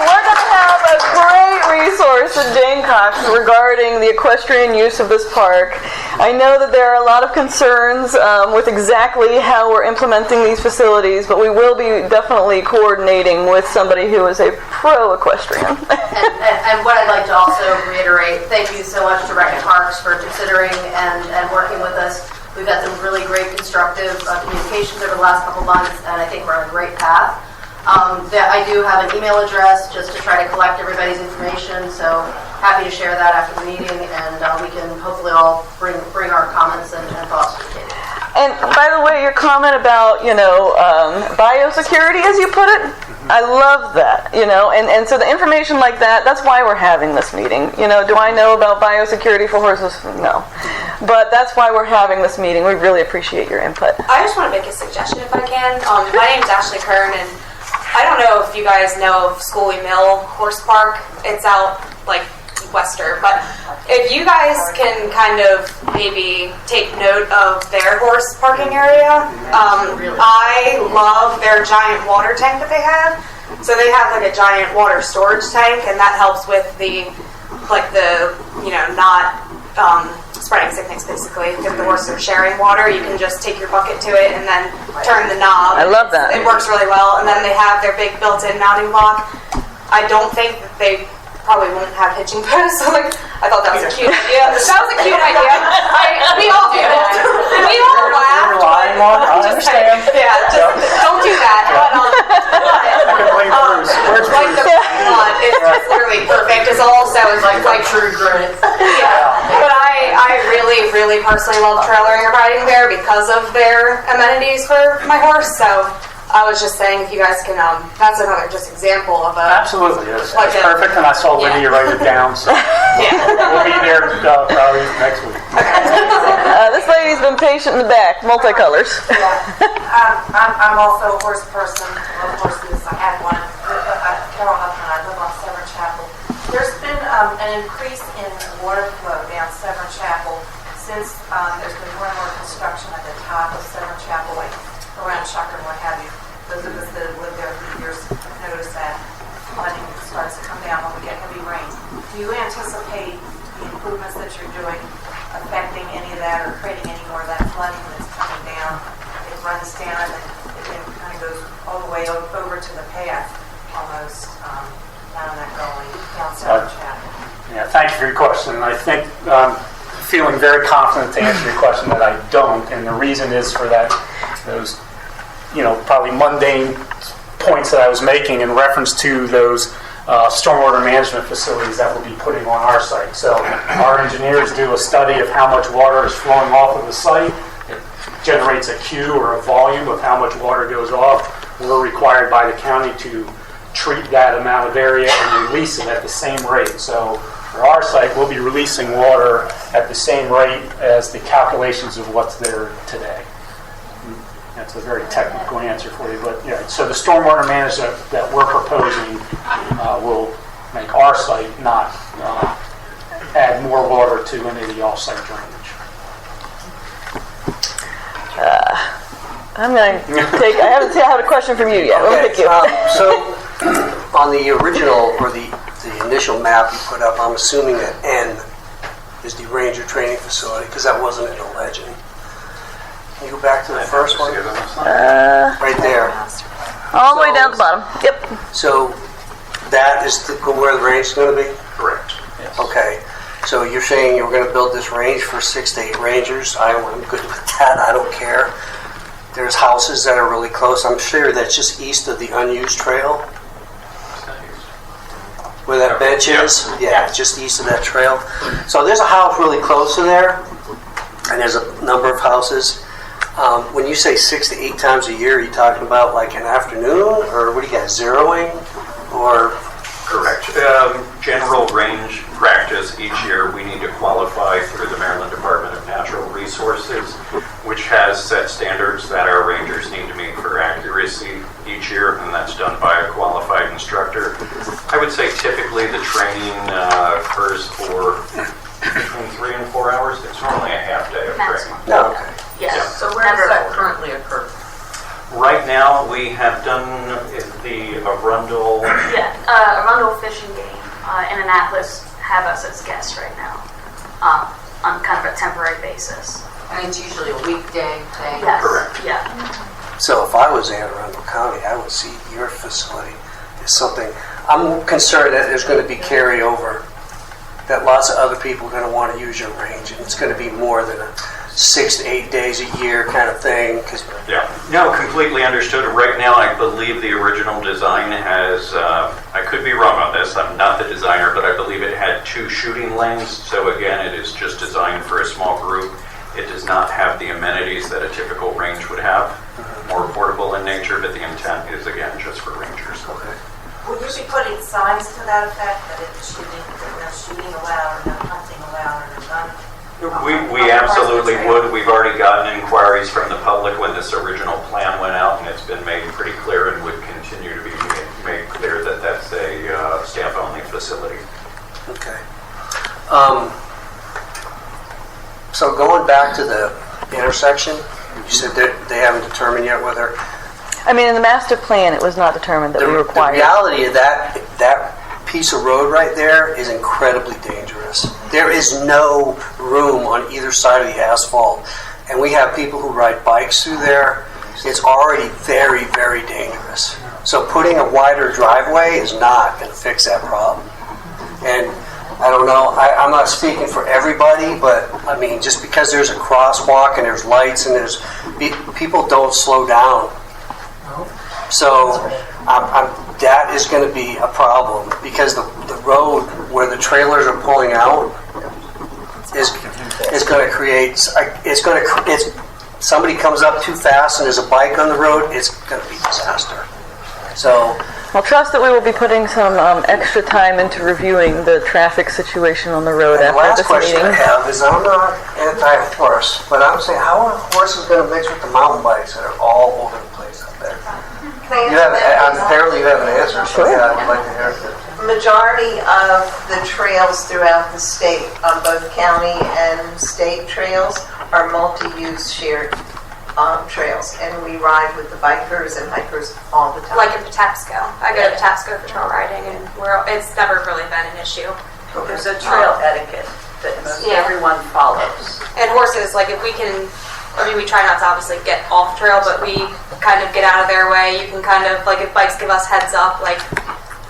we're going to have a great resource in Jane Cox regarding the equestrian use of this park. I know that there are a lot of concerns with exactly how we're implementing these facilities, but we will be definitely coordinating with somebody who is a pro-equestrian. And what I'd like to also reiterate, thank you so much to Rec and Parks for considering and working with us. We've had some really great constructive communications over the last couple months, and I think we're on a great path. I do have an email address just to try to collect everybody's information, so happy to share that after the meeting, and we can hopefully all bring our comments and thoughts to the table. And by the way, your comment about, biosecurity, as you put it, I love that, and so the information like that, that's why we're having this meeting. Do I know about biosecurity for horses? No. But that's why we're having this meeting. We really appreciate your input. I just want to make a suggestion if I can. My name is Ashley Kern, and I don't know if you guys know of Scully Mill Horse Park. It's out Wester, but if you guys can kind of maybe take note of their horse parking area. I love their giant water tank that they have. So they have a giant water storage tank, and that helps with the not spreading sickness basically. If the horses are sharing water, you can just take your bucket to it and then turn the knob. I love that. It works really well. And then they have their big built-in mounting block. I don't think that they probably won't have hitching posts. So like, I thought that was a cute idea. That was a cute idea. We all do that. We all laugh. I understand. Yeah, just don't do that. But like the one is just literally perfect. It's also like true grit. Yeah. But I really, really personally love trailering and riding there because of their amenities for my horse. So I was just saying, if you guys can, that's another just example of a... Absolutely, that's perfect, and I saw Lydia write it down, so we'll be there probably next week. This lady's been patient in the back, multicolors. I'm also a horse person. I love horses. I had one. Carol Huffman. I live on Severn Chapel. There's been an increase in water flow down Severn Chapel since there's been more and more construction at the top of Severn Chapel, like around Chucker and what have you. Those of us that have lived there for years notice that flooding starts to come down when we get heavy rain. Do you anticipate the improvements that you're doing affecting any of that or creating any more of that flooding that's coming down? It runs down and it kind of goes all the way over to the path almost down that gully down Severn Chapel. Yeah, thank you for your question. I think feeling very confident to answer your question that I don't, and the reason is for that those probably mundane points that I was making in reference to those stormwater management facilities that we'll be putting on our site. So our engineers do a study of how much water is flowing off of the site. It generates a Q or a volume of how much water goes off. We're required by the county to treat that amount of area and release it at the same rate. So for our site, we'll be releasing water at the same rate as the calculations of what's there today. That's a very technical answer for you, but yeah. So the stormwater management that we're proposing will make our site not add more water to any of the off-site drainage. I'm going to take. I haven't had a question from you yet. Let me pick you. So on the original or the initial map you put up, I'm assuming that N is the Ranger Training Facility because that wasn't in the legend. Can you go back to the first one? Right there. All the way down at the bottom. Yep. So that is where the range is going to be? Correct. Yes. Okay. So you're saying you're going to build this range for 6 to 8 rangers. I'm good with that. I don't care. There's houses that are really close. I'm sure that's just east of the unused trail. Where that bench is? Yeah, just east of that trail. So there's a house really close to there, and there's a number of houses. When you say 6 to 8 times a year, are you talking about like an afternoon, or what do you got, zeroing, or? Correct. General range practice each year, we need to qualify through the Maryland Department of Natural Resources, which has set standards that our rangers need to meet for accuracy each year, and that's done by a qualified instructor. I would say typically the training occurs for between 3 and 4 hours. It's normally a half day of training. Okay. Yes. Yeah. So where does that currently occur? Right now, we have done the Arundel. Yeah, Arundel Fishing Game in Annapolis have us as guests right now on kind of a temporary basis. And it's usually a weekday thing? Yes. Correct. Yeah. So if I was in Arundel County, I would see your facility as something. I'm concerned that there's going to be carryover, that lots of other people are going to want to use your range, and it's going to be more than a 6 to 8 days a year kind of thing. Yeah, no, completely understood. Right now, I believe the original design has, I could be wrong on this, I'm not the designer, but I believe it had 2 shooting lanes. So again, it is just designed for a small group. It does not have the amenities that a typical range would have. More portable in nature, but the intent is, again, just for rangers. Okay. Will you be putting signs to that effect, that it's shooting allowed, or no hunting allowed, or no gun? We absolutely would. We've already gotten inquiries from the public when this original plan went out, and it's been made pretty clear and would continue to be made clear that that's a staff-only facility. Okay. So going back to the intersection, you said that they haven't determined yet whether... I mean, in the master plan, it was not determined that we required. The reality of that piece of road right there is incredibly dangerous. There is no room on either side of the asphalt. And we have people who ride bikes through there. It's already very, very dangerous. So putting a wider driveway is not going to fix that problem. And I don't know, I'm not speaking for everybody, but I mean, just because there's a crosswalk and there's lights and there's people don't slow down. So that is going to be a problem because the road where the trailers are pulling out is going to create. Somebody comes up too fast and there's a bike on the road, it's going to be a disaster. So. Well, trust that we will be putting some extra time into reviewing the traffic situation on the road And after the last this question meeting. I have is, I'm not anti-horse, but I'm saying, how are horses going to mix with the mountain bikes that are all over the place up there? Apparently you have an answer, so yeah, I would like to hear it. Majority of the trails throughout the state, on both county and state trails, are multi-use shared trails, and we ride with the bikers and hikers all the time. Like in Patapsco. I go to Patapsco for trail riding, and it's never really been an issue. There's a trail etiquette that everyone follows. And horses, like if we can, I mean, we try not to obviously get off trail, but we kind of get out of their way. You can kind of, like if bikes give us heads up, like,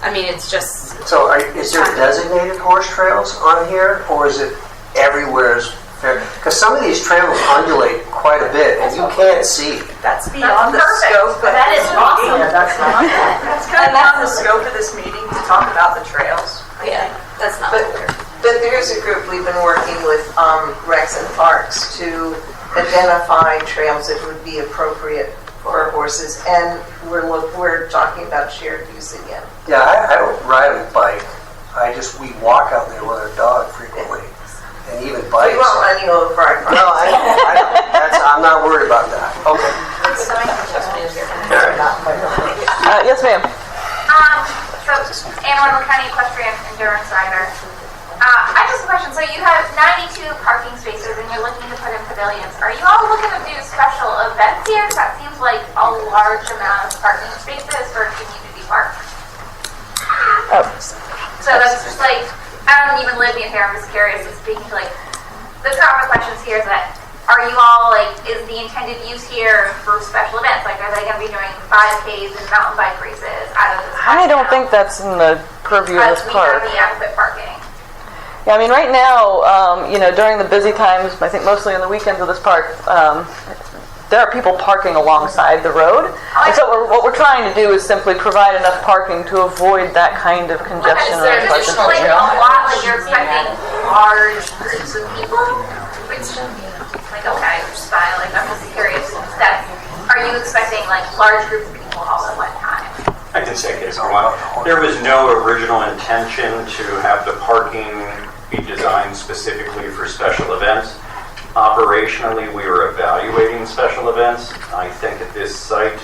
I mean, it's just... So is there designated horse trails on here, or is it everywhere? Because some of these trails undulate quite a bit, and you can't see. That's beyond the scope. That is awesome. That's kind of beyond the scope of this meeting to talk about the trails. Yeah, that's not clear. But there's a group we've been working with Rex and Parks to identify trails that would be appropriate for horses, and we're talking about shared use again. Yeah, I don't ride a bike. We walk out there with our dog frequently. And even bikes. We won't run you over, I promise. No, I'm not worried about that. Okay. Yes, ma'am. So, Anne Arundel County Equestrian Endurance Rider. I just have a question. So you have 92 parking spaces and you're looking to put in pavilions. Are you all looking to do special events here? Because that seems like a large amount of parking spaces for a community park. So that's just like, I don't even live near here, I'm just curious, just speaking to like, the common questions here is that, are you all like, is the intended use here for special events? Like, are they going to be doing 5Ks and mountain bike races out of this park? I don't think that's in the purview of this park. We have the adequate parking. Yeah, I mean, right now, during the busy times, I think mostly on the weekends of this park, there are people parking alongside the road. And so what we're trying to do is simply provide enough parking to avoid that kind of congestion. Is there additional like a lot, like you're expecting large groups of people? Which, like, okay, just fine. Like, I'm just curious. Are you expecting like large groups of people all at one time? I can say it. There was no original intention to have the parking be designed specifically for special events. Operationally, we were evaluating special events. I think at this site,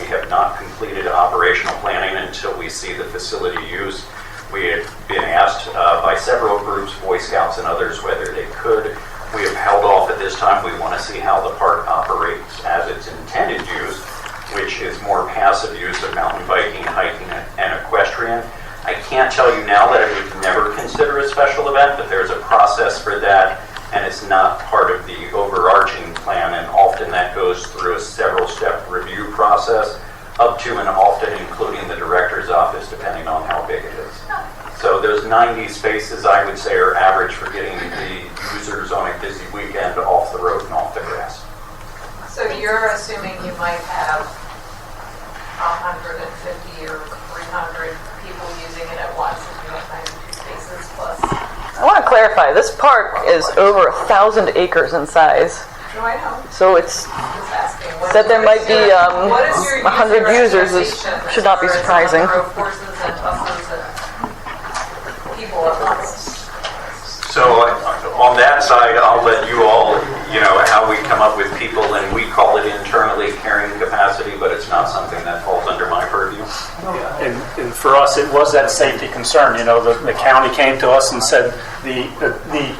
we have not completed operational planning until we see the facility used. We had been asked by several groups, Boy Scouts and others, whether they could. We have held off at this time. We want to see how the park operates as its intended use, which is more passive use of mountain biking, hiking, and equestrian. I can't tell you now that I would never consider a special event, but there's a process for that. And it's not part of the overarching plan, and often that goes through a several-step review process, up to and often including the director's office, depending on how big it is. So those 90 spaces, I would say, are average for getting the users on a busy weekend off the road and off the grass. So you're assuming you might have 150 or 300 people using it at once if you have 92 spaces plus? I want to clarify, this park is over 1,000 acres in size. No, I know. So it's that there might be 100 users should not be surprising. Horses and buses and people at once. So on that side, I'll let you all, how we come up with people, and we call it internally carrying capacity, but it's not something that falls under my purview. And for us, it was that safety concern. The county came to us and said the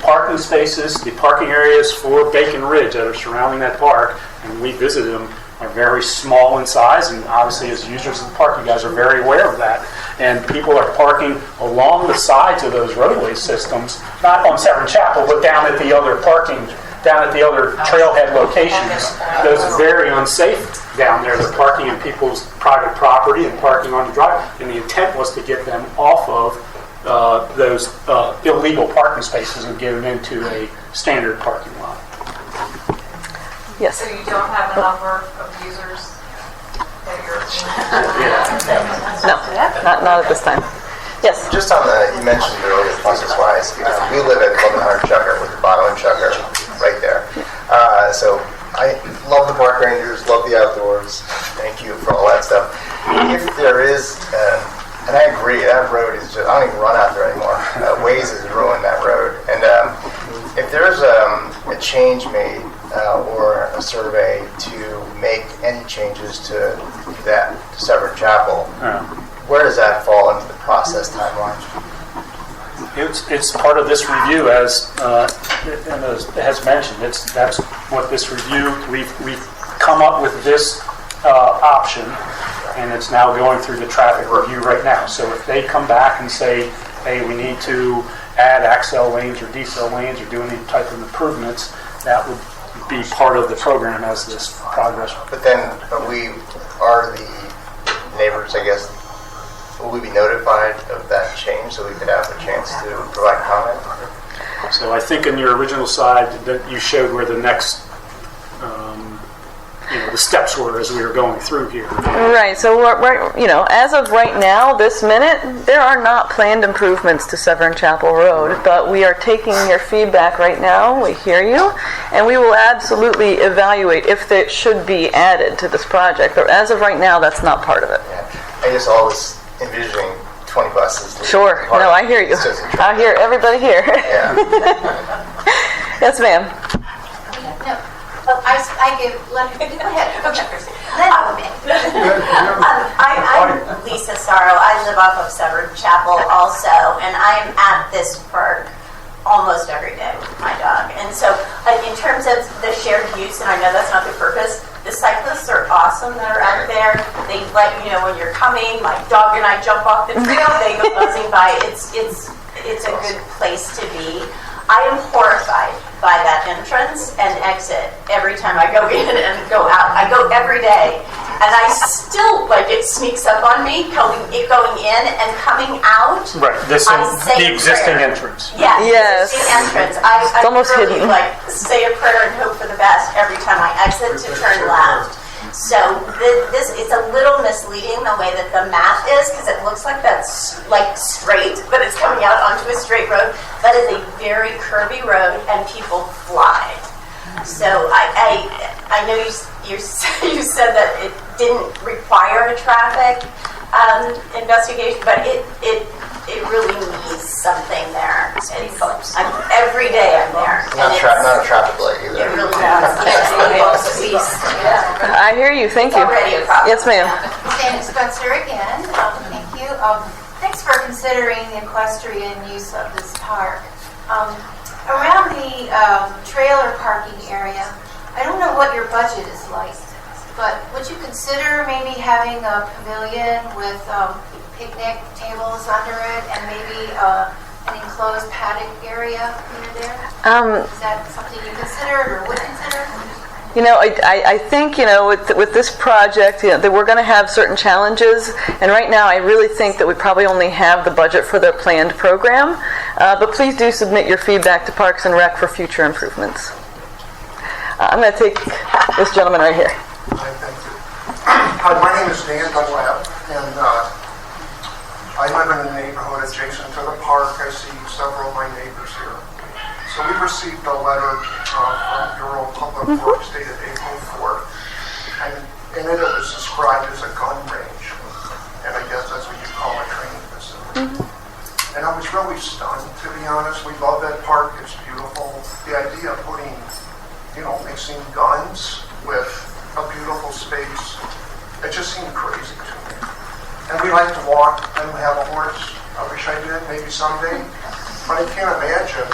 parking spaces, the parking areas for Bacon Ridge that are surrounding that park, and we visited them, are very small in size, and obviously as users of the park, you guys are very aware of that. And people are parking along the sides of those roadway systems, not on Severn Chapel, but down at the other trailhead locations. Those are very unsafe down there. They're parking in people's private property and parking on the drive. And the intent was to get them off of those illegal parking spaces and get them into a standard parking lot. Yes. So you don't have a number of users that you're... No, not at this time. Yes. Just on you mentioned earlier process-wise, we live at 1100 Chugger with the bottle and Chugger right there. So I love the park rangers, love the outdoors. Thank you for all that stuff. If there is, and I agree, that road is just, I don't even run out there anymore. Waze has ruined that road. And if there's a change made or a survey to make any changes to that, to Severn Chapel, where does that fall into the process timeline? It's part of this review, as mentioned. That's what this review, we've come up with this option, and it's now going through the traffic review right now. So if they come back and say, hey, we need to add accel lanes or decel lanes or do any type of improvements, that would be part of the program as this progress. But then we are the neighbors, I guess. Will we be notified of that change so we could have a chance to provide comment? So I think in your original slide that you showed where the next, the steps were as we were going through here. Right. So as of right now, this minute, there are not planned improvements to Severn Chapel Road, but we are taking your feedback right now. We hear you, and we will absolutely evaluate if it should be added to this project. But as of right now, that's not part of it. Yeah. I just always envisioning 20 buses. Sure. No, I hear you. I hear everybody here. Yeah. Yes, ma'am. No. I give, go ahead. I'm Lisa Sorrow. I live off of Severn Chapel also, and I'm at this park almost every day with my dog. And so in terms of the shared use, and I know that's not the purpose, the cyclists are awesome that are out there. They let you know when you're coming. My dog and I jump off the trail. They go buzzing by. It's a good place to be. I am horrified by that entrance and exit every time I go in and go out. I go every day, and I still, it sneaks up on me going in and coming out. Right, the existing entrance. Yeah, yes. The existing entrance. I almost really, hidden. Say a prayer and hope for the best every time I exit to turn left. So it's a little misleading the way that the map is, because it looks like that's straight, but it's coming out onto a straight road. That is a very curvy road, and people fly. So I know you said that it didn't require a traffic investigation, but it really needs something there. Every day I'm there. Not a traffic light either. It really does. I hear you. Thank you. Yes, ma'am. Sandy Spencer again. Thank you. Thanks for considering the equestrian use of this park. Around the trailer parking area, I don't know what your budget is like, but would you consider maybe having a pavilion with picnic tables under it and maybe an enclosed paddock area near there? Is that something you considered or would consider? I think, with this project, that we're going to have certain challenges. And right now, I really think that we probably only have the budget for the planned program. But please do submit your feedback to Parks and Rec for future improvements. I'm going to take this gentleman right here. Hi, thank you. Hi, my name is Dan Dunlap, and I live in a neighborhood adjacent to the park. I see several of my neighbors here. So we received a letter from Bureau of Public Works dated April 4th, and in it was described as a gun range, and I guess that's what you call a training facility. And I was really stunned, to be honest. We love that park, it's beautiful. The idea of putting, mixing guns with a beautiful space, it just seemed crazy to me. And we like to walk. I don't have a horse. I wish I did, maybe someday. But I can't imagine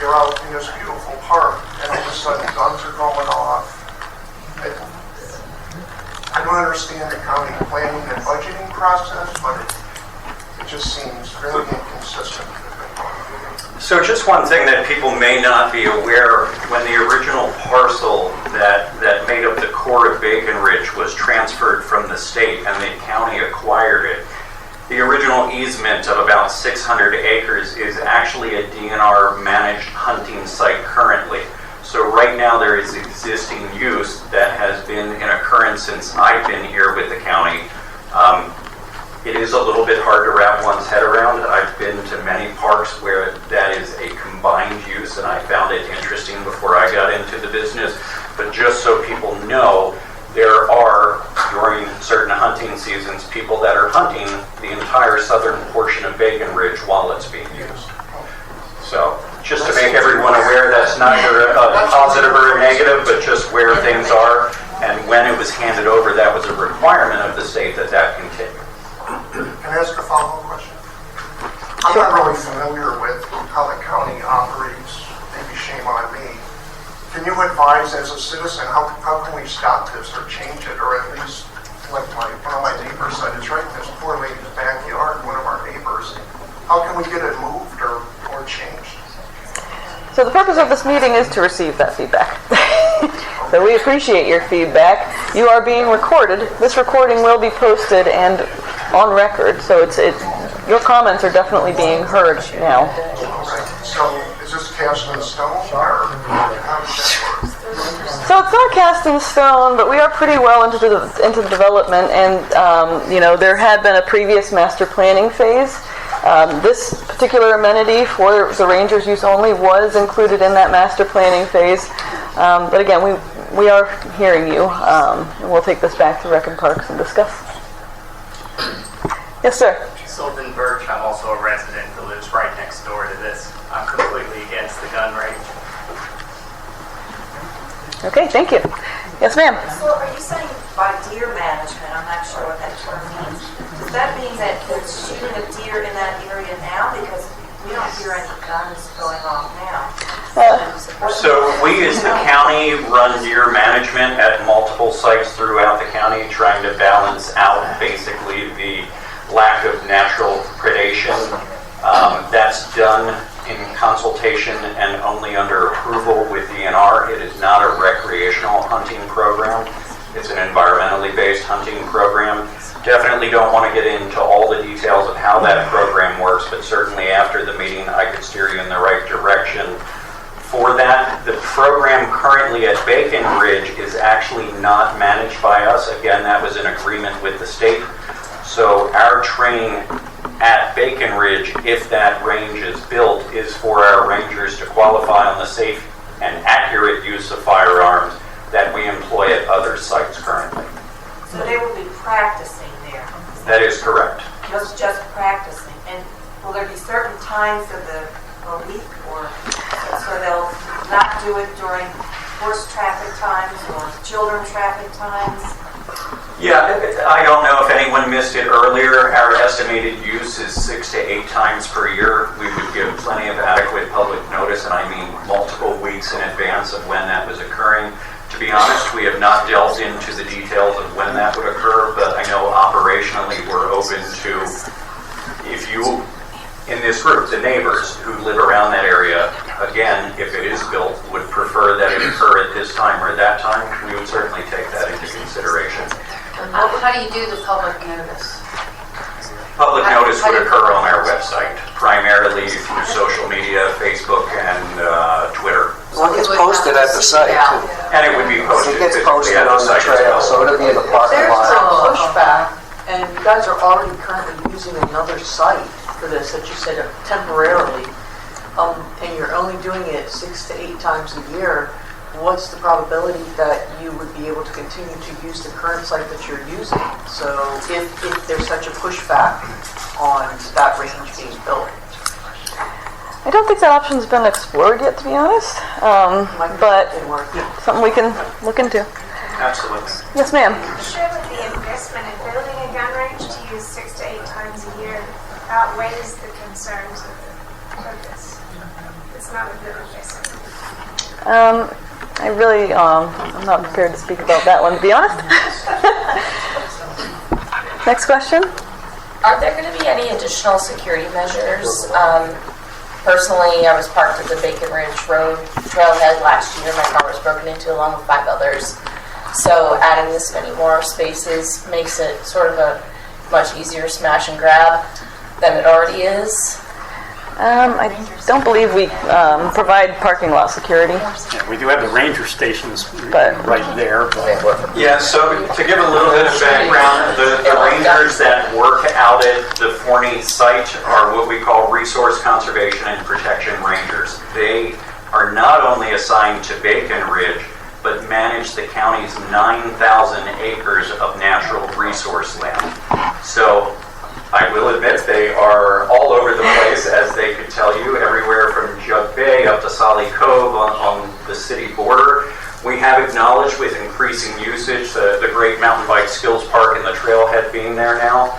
you're out in this beautiful park and all of a sudden guns are going off. understand the county planning and budgeting process, but it just seems very inconsistent. So just one thing that people may not be aware, when the original parcel that made up the core of Bacon Ridge was transferred from the state and the county acquired it, the original easement of about 600 acres is actually a DNR managed hunting site currently. So right now there is existing use that has been in occurrence since I've been here with the county. It is a little bit hard to wrap one's head around. I've been to many parks where that is a combined use, and I found it interesting before I got into the business. But just so people know, there are, during certain hunting seasons, people that are hunting the entire southern portion of Bacon Ridge while it's being used. So, just to make everyone aware, that's neither a positive or a negative, but just where things are. And when it was handed over, that was a requirement of the state that continue. Can I ask a follow-up question? I'm not really familiar with how the county operates. Maybe shame on me. Can you advise as a citizen, how can we stop this or change it? Or at least, like one of my neighbors said, it's right in this poor lady's backyard, one of our neighbors. How can we get it moved or changed? So the purpose of this meeting is to receive that feedback. So we appreciate your feedback. You are being recorded. This recording will be posted and on record, so your comments are definitely being heard now. So is this cast in stone, or how does that work? So it's not cast in stone, but we are pretty well into the development, and there had been a previous master planning phase. This particular amenity for the rangers' use only was included in that master planning phase. But again, we are hearing you, and we'll take this back to Rec and Parks and discuss. Yes, sir. Sylvan Birch. I'm also a resident who lives right next door to this. I'm completely against the gun range. Okay, thank you. Yes, ma'am. So are you saying by deer management, I'm not sure what that term means, does that mean that there's shooting of deer in that area now? Because we don't hear any guns going off now. So we as the county run deer management at multiple sites throughout the county, trying to balance out basically the lack of natural predation. That's done in consultation and only under approval with DNR. It is not a recreational hunting program. It's an environmentally based hunting program. Definitely don't want to get into all the details of how that program works, but certainly after the meeting I could steer you in the right direction for that. The program currently at Bacon Ridge is actually not managed by us. Again, that was an agreement with the state. So our training at Bacon Ridge, if that range is built, is for our rangers to qualify on the safe and accurate use of firearms that we employ at other sites currently. So they will be practicing there? That is correct. Just practicing. And will there be certain times of the week, or so they'll not do it during horse traffic times or children traffic times? Yeah, I don't know if anyone missed it earlier. Our estimated use is 6 to 8 times per year. We would give plenty of adequate public notice, and I mean multiple weeks in advance of when that was occurring. To be honest, we have not delved into the details of when that would occur, but I know operationally we're open to, if you, in this group, the neighbors who live around that area, again, if it is built, would prefer that it occur at this time or that time, we would certainly take that into consideration. How do you do the public notice? Public notice would occur on our website, primarily through social media, Facebook and Twitter. Well, it gets posted at the site, too. And it would be posted. It gets posted at on the site as trail, well. so it'll be in the parking There's lot. some pushback, and you guys are already currently using another site for this, that you said temporarily, and you're only doing it 6 to 8 times a year. What's the probability that you would be able to continue to use the current site that you're using? So if there's such a pushback on that range being built. I don't think that option's been explored yet, to be honest, but something we can look into. Absolutely. Yes, ma'am. Surely the investment in building a gun range to use 6 to 8 times a year outweighs the concerns of this. It's not a good investment. I'm not prepared to speak about that one, to be honest. Next question? Are there going to be any additional security measures? Personally, I was parked at the Bacon Ridge Road trailhead last year. My car was broken into along with 5 others. So adding this many more spaces makes it sort of a much easier smash and grab than it already is. I don't believe we provide parking lot security. Yeah, we do have the ranger stations But- right there. Yeah, so to give a little bit of background, the rangers that work out at the Forney site are what we call resource conservation and protection rangers. They are not only assigned to Bacon Ridge, but manage the county's 9,000 acres of natural resource land. So I will admit they are all over the place, as they could tell you, everywhere from Jug Bay up to Solly Cove on the city border. We have acknowledged with increasing usage, the Great Mountain Bike Skills Park and the trailhead being there now,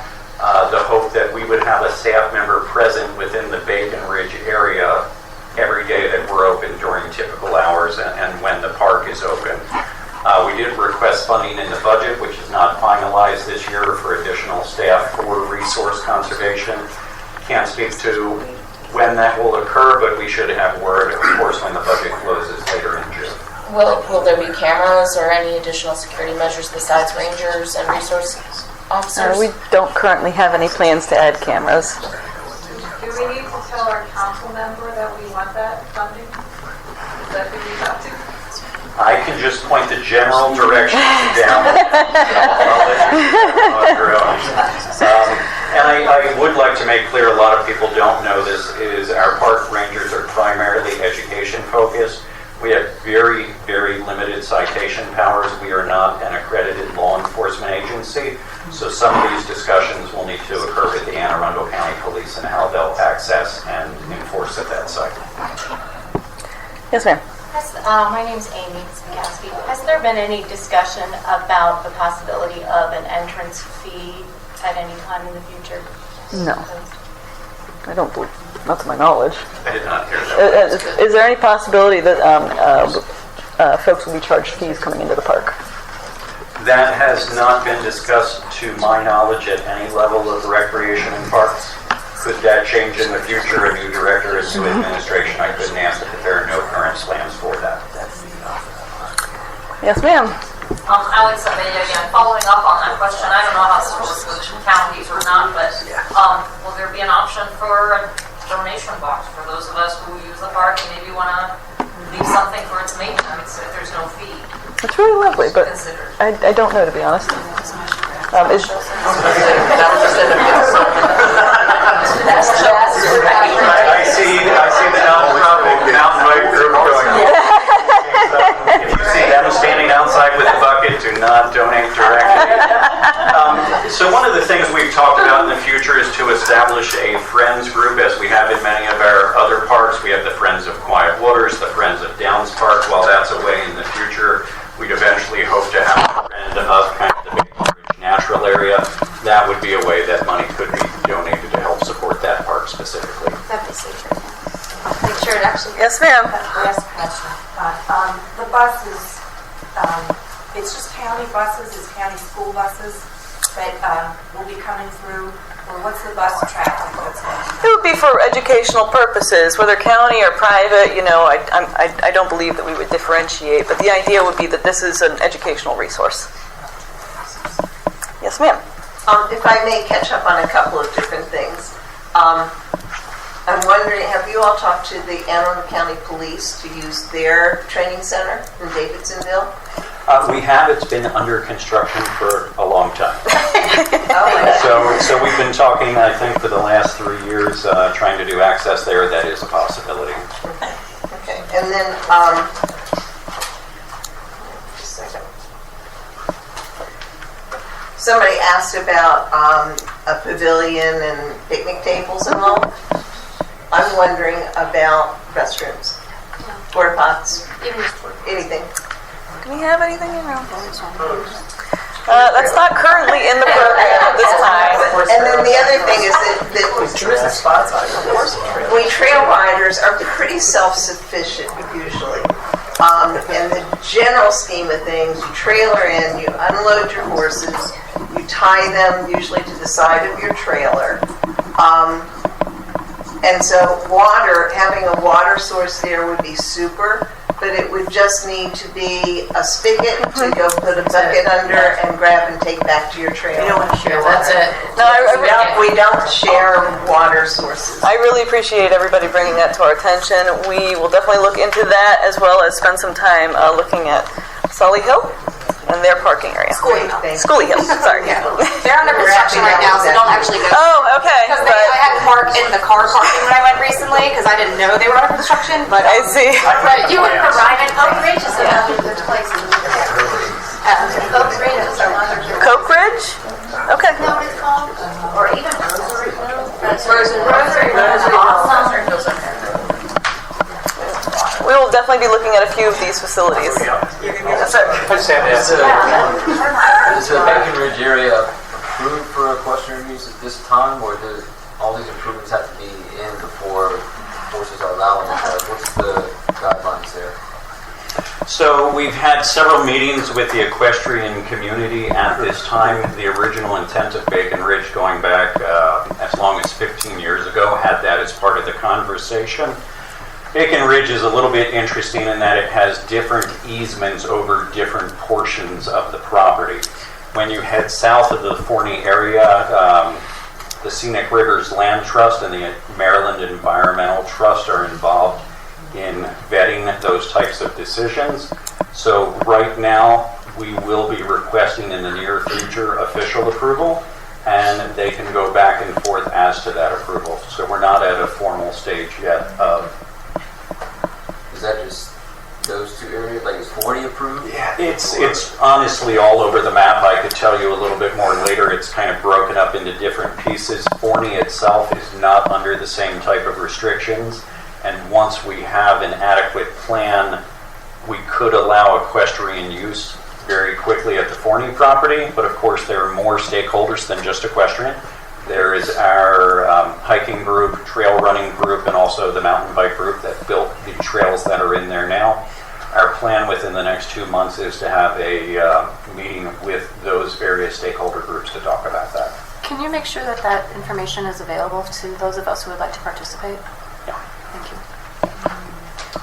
the hope that we would have a staff member present within the Bacon Ridge area every day that we're open during typical hours and when the park is open. We did request funding in the budget, which is not finalized this year, for additional staff for resource conservation. Can't speak to when that will occur, but we should have word, of course, when the budget closes later in June. Will there be cameras or any additional security measures besides rangers and resource officers? We don't currently have any plans to add cameras. Do we need to tell our council member that we want that funding? Is that who we got to? I can just point the general direction down. I'll let you on your own. And I would like to make clear, a lot of people don't know this, is our park rangers are primarily education focused. We have very, very limited citation powers. We are not an accredited law enforcement agency. So some of these discussions will need to occur with the Anne Arundel County Police and how they'll access and enforce at that site. Yes, ma'am. My name's Amy Spagowski. Has there been any discussion about the possibility of an entrance fee at any time in the future? No. I don't believe, not to my knowledge. I did not hear that. Is there any possibility that folks will be charged fees coming into the park? That has not been discussed to my knowledge at any level of recreation and parks. Could that change in the future? A new director, a new administration, I couldn't answer, but there are no current plans for that. Yes, ma'am. Alex, again, following up on that question, I don't know how this works with counties or not, but will there be an option for a donation box for those of us who use the park and maybe want to leave something for its maintenance if there's no fee? It's really lovely, but I don't know, to be honest. I see the mountain bike group going. If you see them standing outside with a bucket, do not donate directly. So one of the things we've talked about in the future is to establish a friends group, as we have in many of our other parks. We have the Friends of Quiet Waters, the Friends of Downs Park. While that's away in the future, we'd eventually hope to have a friend of kind of the Bacon Ridge natural area. That would be a way that money could be donated to help support that park specifically. That'd be super. Make sure it actually. Yes, ma'am. Last question. The buses, it's just county buses, it's county school buses that will be coming through, or what's the bus traffic that's going to be? It would be for educational purposes, whether county or private. I don't believe that we would differentiate, but the idea would be that this is an educational resource. Yes, ma'am. If I may catch up on a couple of different things. I'm wondering, have you all talked to the Anne Arundel County Police to use their training center in Davidsonville? We have. It's been under construction for a long time. Oh, so we've been talking, I think, for the last 3 years, trying to do access there. That is a possibility. Okay. And then, just a second. Somebody asked about a pavilion and picnic tables and all. I'm wondering about restrooms, porta pots, anything. Do we have anything in our that's not currently in the program at this time. And then the other thing is that we trail riders are pretty self-sufficient usually. In the general scheme of things, you trailer in, you unload your horses, you tie them usually to the side of your trailer. And so having a water source there would be super, but it would just need to be a spigot to go put a bucket under and grab and take back to your trailer. You don't want to share water. That's it. No, We don't share water sources. I really appreciate everybody bringing that to our attention. We will definitely look into that, as well as spend some time looking at Sully Hill and their parking area. Schoolie Hill, sorry. They're under construction right now, so don't actually go. Oh, okay. Because I had to park in the car parking when I went recently, because I didn't know they were under construction, but... I see. But you would provide an Oak Ridge is another good place to look at. Oak Ridge is another good place. Coke Ridge? Okay. You know what it's called? Or even Rosary Hill. Rosary Hill. We will definitely be looking at a few of these facilities. Yes, sir. Is the Bacon Ridge area approved for equestrian use at this time, or do all these improvements have to be in before horses are allowed? What's the guidelines there? So we've had several meetings with the equestrian community at this time. The original intent of Bacon Ridge, going back as long as 15 years ago, had that as part of the conversation. Bacon Ridge is a little bit interesting in that it has different easements over different portions of the property. When you head south of the Forney area, the Scenic Rivers Land Trust and the Maryland Environmental Trust are involved in vetting those types of decisions. So right now, we will be requesting in the near future official approval, and they can go back and forth as to that approval. So we're not at a formal stage yet of... Is that just those two areas? Like, is 40 approved? Yeah, it's honestly all over the map. I could tell you a little bit more later. It's kind of broken up into different pieces. Forney itself is not under the same type of restrictions. And once we have an adequate plan, we could allow equestrian use very quickly at the Forney property. But of course, there are more stakeholders than just equestrian. There is our hiking group, trail running group, and also the mountain bike group that built the trails that are in there now. Our plan within the next 2 months is to have a meeting with those various stakeholder groups to talk about that. Can you make sure that that information is available to those of us who would like to participate? Yeah. Thank you.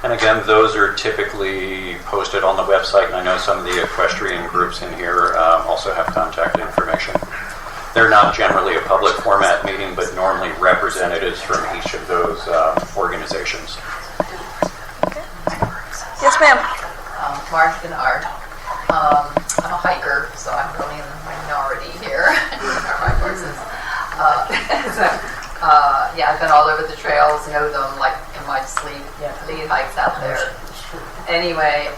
And again, those are typically posted on the website, and I know some of the equestrian groups in here also have contact information. They're not generally a public format meeting, but normally representatives from each of those organizations. Yes, ma'am. Marge Bernard. I'm a hiker, so I'm really in the minority here. My horses. I've been all over the trails, know them like in my sleep. Lead hikes out there. Anyway,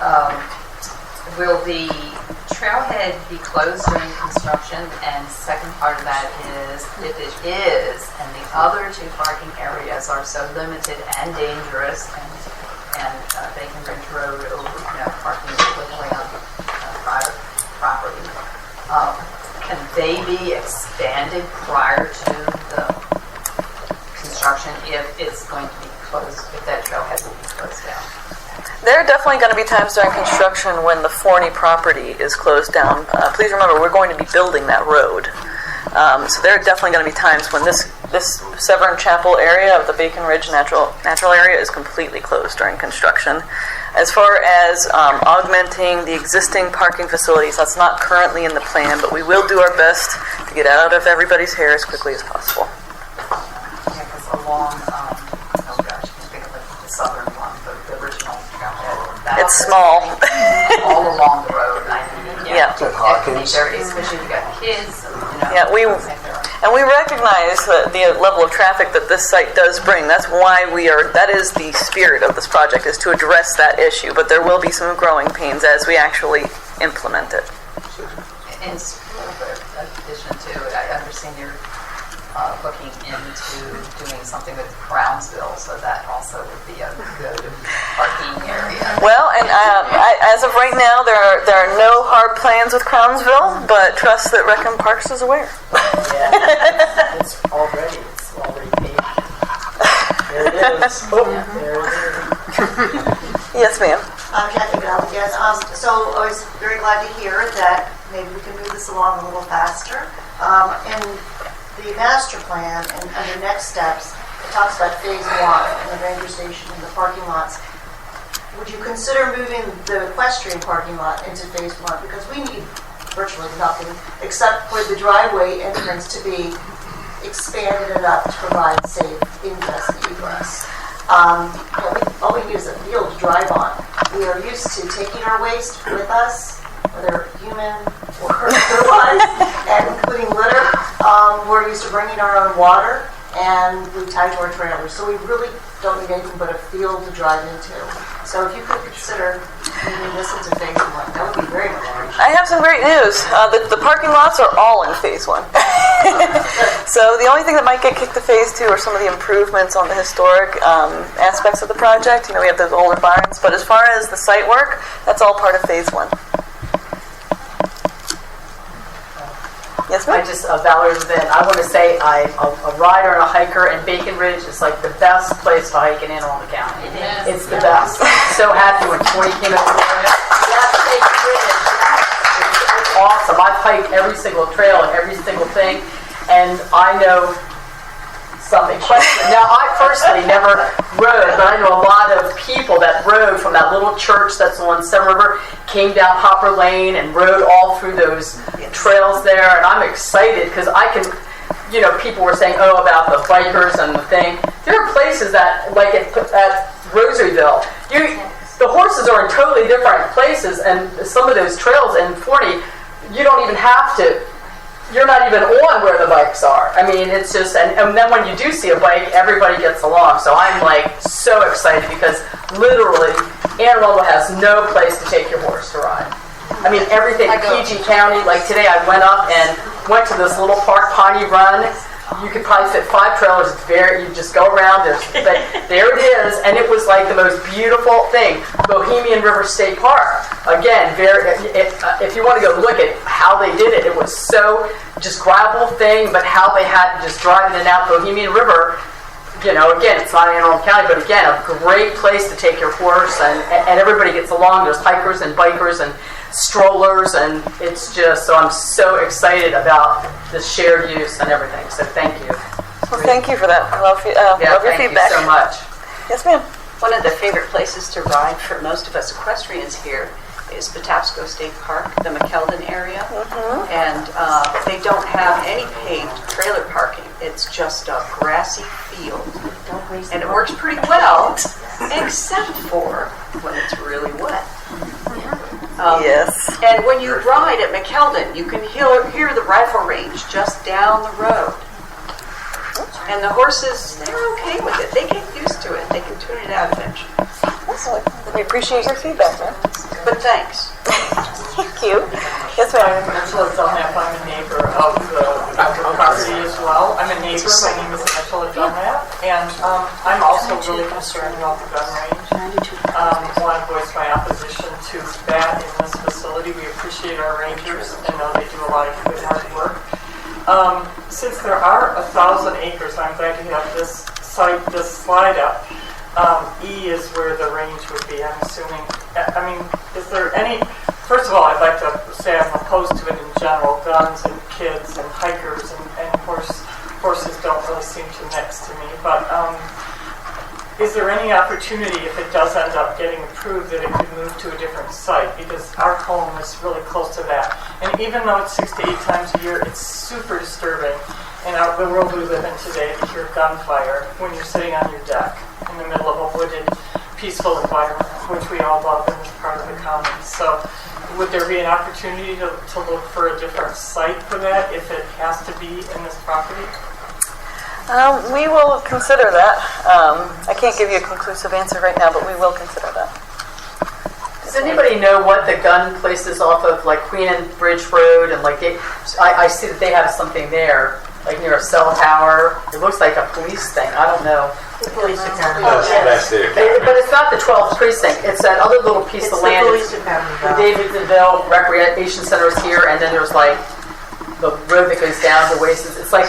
will the trailhead be closed during construction? And second part of that is, if it is, and the other two parking areas are so limited and dangerous, and Bacon Ridge Road over, parking literally on private property, can they be expanded prior to the construction if it's going to be closed, if that trailhead will be closed down? There are definitely going to be times during construction when the Forney property is closed down. Please remember, we're going to be building that road. So there are definitely going to be times when this Severn Chapel area of the Bacon Ridge natural area is completely closed during construction. As far as augmenting the existing parking facilities, that's not currently in the plan, but we will do our best to get out of everybody's hair as quickly as possible. Yeah, because along, I can't think of the southern one, but the original trailhead. It's small. All along the road. Yeah. It can be very, especially if you got kids. Yeah, we recognize the level of traffic that this site does bring. That's why that is the spirit of this project, is to address that issue. But there will be some growing pains as we actually implement it. In addition to it, I understand you're looking into doing something with Crownsville, so that also would be a good parking area. Well, and as of right now, there are no hard plans with Crownsville, but trust that Reckham Parks is aware. Yeah, it's already paved. There it is. Oh, there it is. Yes, ma'am. I'm Jackie Bell again. So I was very glad to hear that maybe we can move this along a little faster. In the master plan and under next steps, it talks about phase 1 and the ranger station and the parking lots. Would you consider moving the equestrian parking lot into phase 1? Because we need virtually nothing except for the driveway entrance to be expanded enough to provide safe ingress and egress. All we need is a field to drive on. We are used to taking our waste with us, whether human or otherwise, and including litter. We're used to bringing our own water, and we tie to our trailers. So we really don't need anything but a field to drive into. So if you could consider moving this into phase 1, that would be very much appreciated. I have some great news. The parking lots are all in phase 1. So the only thing that might get kicked to phase 2 are some of the improvements on the historic aspects of the project. We have those older barns, but as far as the site work, that's all part of phase 1. Yes, ma'am? Valerie Levin. I want to say I'm a rider and a hiker, and Bacon Ridge is like the best place to hike in Anne Arundel County. It's the best. I'm so happy when 20 came out of the Yes, Bacon Ridge. It's awesome. I've hiked every single trail and every single thing, and I know something. Now, I personally never rode, but I know a lot of people that rode from that little church that's on Seven River, came down Hopper Lane and rode all through those trails there, and I'm excited because I can, people were saying, about the bikers and the thing. There are places that, like at Rosaryville, the horses are in totally different places, and some of those trails in Forney, you don't even have to. You're not even on where the bikes are. I mean, it's just, and then when you do see a bike, everybody gets along. So I'm so excited because literally, Anne Arundel has no place to take your horse to ride. I mean, everything, PG County, like today I went up and went to this little park, Pawnee Run. You could probably fit 5 trailers. It's you just go around, there it is, and it was like the most beautiful thing. Bohemian River State Park. Again, if you want to go look at how they did it, it was so just gravel thing, but how they had just driving in and out Bohemian River. Again, it's not Anne Arundel County, but again, a great place to take your horse, and everybody gets along. There's hikers and bikers and strollers, and it's just, so I'm so excited about the shared use and everything. So thank you. Well, thank you for that. I love your feedback. Thank you so much. Yes, ma'am. One of the favorite places to ride for most of us equestrians here is Patapsco State Park, the McKeldin area, and they don't have any paved trailer parking. It's just a grassy field, and it works pretty well, except for when it's really wet. Yes. And when you ride at McKeldin, you can hear the rifle range just down the road. And the horses, they're okay with it. They get used to it. They can tune it out eventually. We appreciate your feedback, man. But thanks. Thank you. Yes, ma'am. Mitchell Dunlap. I'm a neighbor of the property as well. I'm a neighbor. My name is Mitchell Dunlap, and I'm also really concerned about the gun range. I want to voice my opposition to that in this facility. We appreciate our rangers and know they do a lot of good hard work. Since there are 1,000 acres, I'm glad to have this slide up. E is where the range would be, I'm assuming. I mean, is there any... First of all, I'd like to say I'm opposed to it in general. Guns and kids and hikers and horses don't really seem to mix to me. But is there any opportunity, if it does end up getting approved, that it could move to a different site? Because our home is really close to that. And even though it's 6 to 8 times a year, it's super disturbing in the world we live in today to hear gunfire when you're sitting on your deck in the middle of a wooded, peaceful environment, which we all love in this part of the county. So would there be an opportunity to look for a different site for that if it has to be in this property? We will consider that. I can't give you a conclusive answer right now, but we will consider that. Does anybody know what the gun place is off of, like Queen and Bridge Road, and I see that they have something there, like near a cell tower. It looks like a police thing. I don't know. The police academy. That's it. But it's not the 12th precinct. It's that other little piece of land. It's the police academy. The Davidsonville Recreation Center is here, and then there's like the road that goes down to Oasis. It's like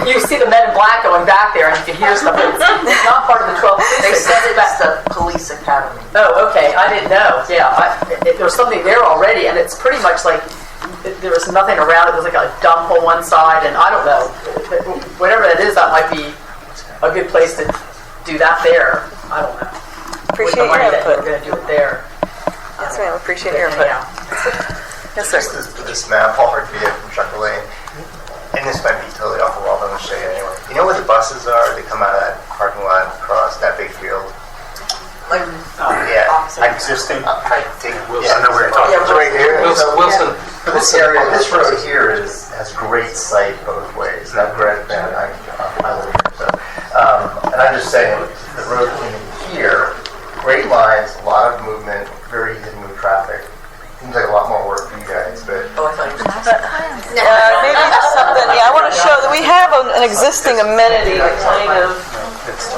you see the men in black going back there, and you can hear stuff. It's not part of the 12th precinct. They said it's the police academy. Oh, okay. I didn't know. Yeah, there was something there already, and it's pretty much like there was nothing around it. There's like a dump on one side, and I don't know. Whatever that is, that might be a good place to do that there. I don't know. Appreciate your input. We're going to do it there. Yes, ma'am. Appreciate your input. Yes, sir. This map, Paul Hartvia from Chucker Lane, and this might be totally off the wall, but I'm going to show you anyway. You know where the buses are? They come out of that parking lot across that big field. Like, Existing. I think Wilson. I know where you're talking about. Right here. Wilson. For this area, this road here has great sight both ways. Not great, man. I live here, so. And I'm just saying, the road coming here, great lines, a lot of movement, very easy to move traffic. Seems like a lot more work for you guys, but... Oh, I thought you were maybe something, I want to show that we have an existing amenity kind of... It's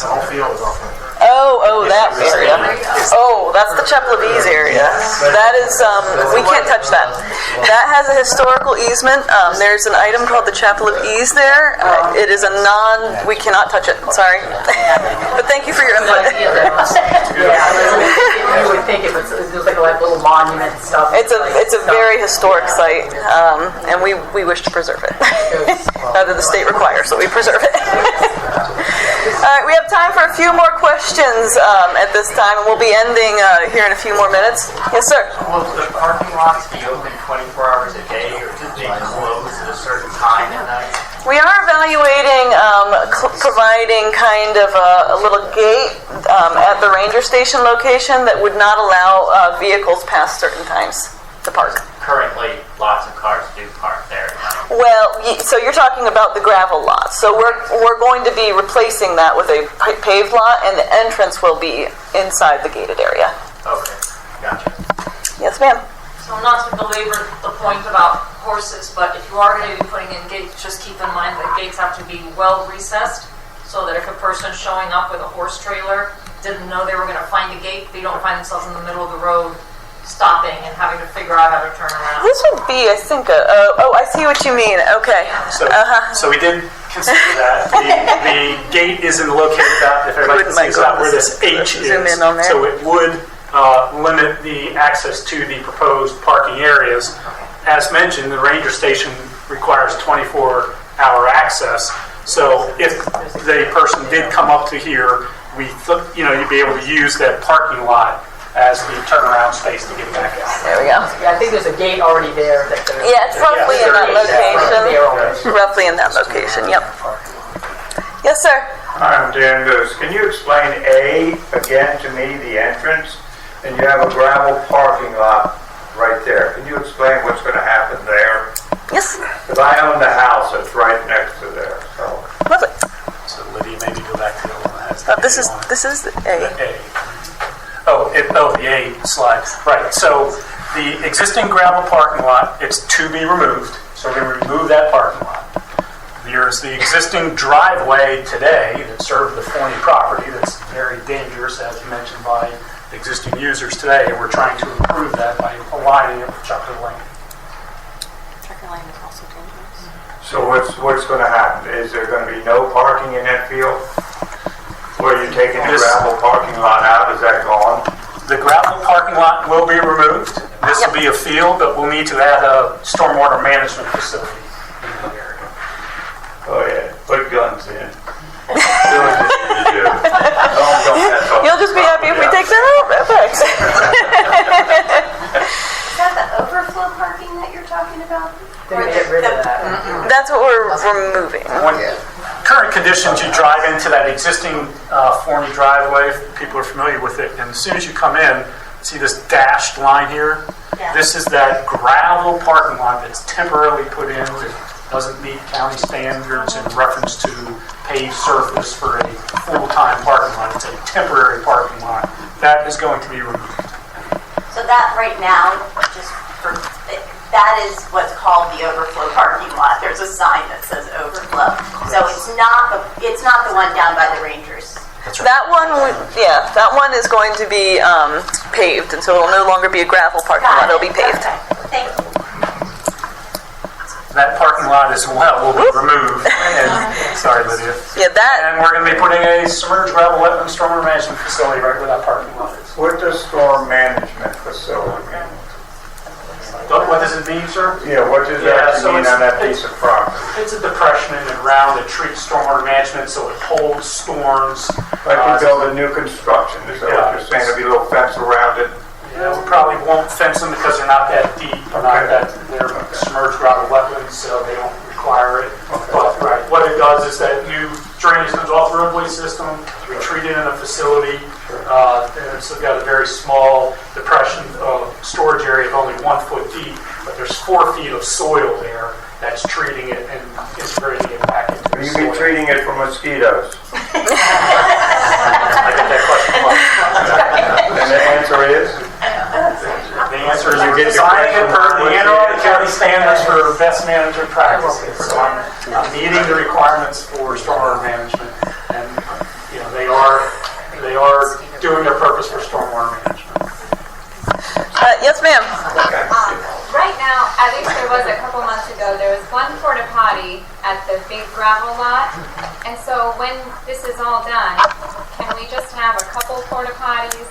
all fields off of it. Oh, that area. Oh, that's the Chapel of Ease area. That is, we can't touch that. That has a historical easement. There's an item called the Chapel of Ease there. It is a we cannot touch it, sorry. But thank you for your input. You would think it was like a little monument and stuff. It's a very historic site, and we wish to preserve it. The state requires that we preserve it. All right, we have time for a few more questions at this time, and we'll be ending here in a few more minutes. Yes, sir. Will the parking lots be open 24 hours a day, or do they close at a certain time at night? We are evaluating providing kind of a little gate at the ranger station location that would not allow vehicles past certain times to park. Currently, lots of cars do park there. Well, so you're talking about the gravel lot. So we're going to be replacing that with a paved lot, and the entrance will be inside the gated area. Okay, gotcha. Yes, ma'am. So not to belabor the point about horses, but if you are going to be putting in gates, just keep in mind that gates have to be well recessed, so that if a person showing up with a horse trailer didn't know they were going to find a gate, they don't find themselves in the middle of the road stopping and having to figure out how to turn around. This would be, I think, I see what you mean. Okay. So we did consider that. The gate isn't located out, if everybody can see out where this H is. Zoom in on there. So it would limit the access to the proposed parking areas. As mentioned, the ranger station requires 24-hour access. So if the person did come up to here, you'd be able to use that parking lot as the turnaround space to get back out. There we go. Yeah, I think there's a gate already there. Yeah, it's roughly in that location. Roughly in that location, yep. Yes, sir. I'm Dan Goose. Can you explain A again to me, the entrance? And you have a gravel parking lot right there. Can you explain what's going to happen there? Yes. Because I own the house that's right next to there. So. Lovely. So Lydia, maybe go back to the one that has this is the A. The A slide. Right. So the existing gravel parking lot, it's to be removed. So we're going to remove that parking lot. There's the existing driveway today that served the Forney property that's very dangerous, as mentioned by existing users today, and we're trying to improve that by aligning it with Chucker Lane. Chucker Lane is also dangerous. So what's going to happen? Is there going to be no parking in that field? Or are you taking the gravel parking lot out? Is that gone? The gravel parking lot will be removed. This will be a field, but we'll need to add a stormwater management facility in the area. Oh yeah, put guns in. You'll just be happy if we take that out. Thanks. Is that the overflow parking that you're talking about? Get rid of that. That's what we're removing. Current conditions, you drive into that existing Forney driveway. People are familiar with it. And as soon as you come in, see this dashed line here? Yeah. This is that gravel parking lot that's temporarily put in. It doesn't meet county standards in reference to paved surface for a full-time parking lot. It's a temporary parking lot. That is going to be removed. So that right now, that is what's called the overflow parking lot. There's a sign that says overflow. So it's not the one down by the Rangers. That's right. That one is going to be paved, and so it'll no longer be a gravel parking lot. It'll be paved. Okay. Thank you. that parking lot as well will be removed. And, sorry, Lydia. Yeah, that. And we're going to be putting a submerged gravel wetland stormwater management facility right where that parking lot is. What does storm management facility mean? What does it mean, sir? Yeah, what does that mean on that piece of property? It's a depression in and around that treats stormwater management, so it holds storms. Like you build a new construction, is that what you're saying? There'll be a little fence around it? Yeah, we probably won't fence them because they're not that deep, they're submerged gravel wetlands, so they don't require it. But what it does is that new drainage comes off the roadway system, we treat it in a facility, and it's got a very small depression storage area of only 1 foot deep, but there's 4 feet of soil there that's treating it and integrating it back into the soil. Will you be treating it for mosquitoes? I get that question a lot. And the answer is? The answer is we're designing it per the Anne Arundel County standards for best management practices. So I'm meeting the requirements for stormwater management, and they are doing their purpose for stormwater management. Yes, ma'am. Right now, at least there was a couple months ago, there was one porta potty at the big gravel lot. And so when this is all done, can we just have a couple porta potties?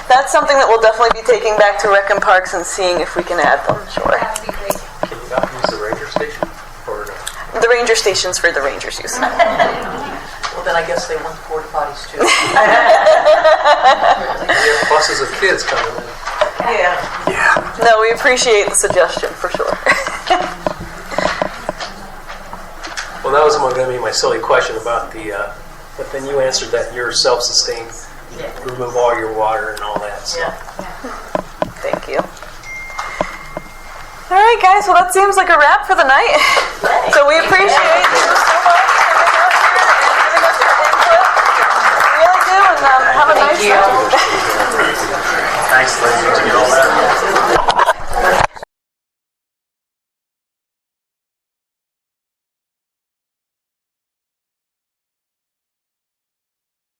That's something that we'll definitely be taking back to Rec and Parks and seeing if we can add them. Sure. That would be great. Can you not use the ranger station? Or no? The ranger station's for the rangers use. Well, then I guess they want the porta potties too. We have buses of kids coming in. Yeah. No, we appreciate the suggestion for sure. Well, that was going to be my silly question about the, but then you answered that you're self-sustained. You remove all your water and all that. So. Thank you. All right, guys. Well, that seems like a wrap for the night. So we appreciate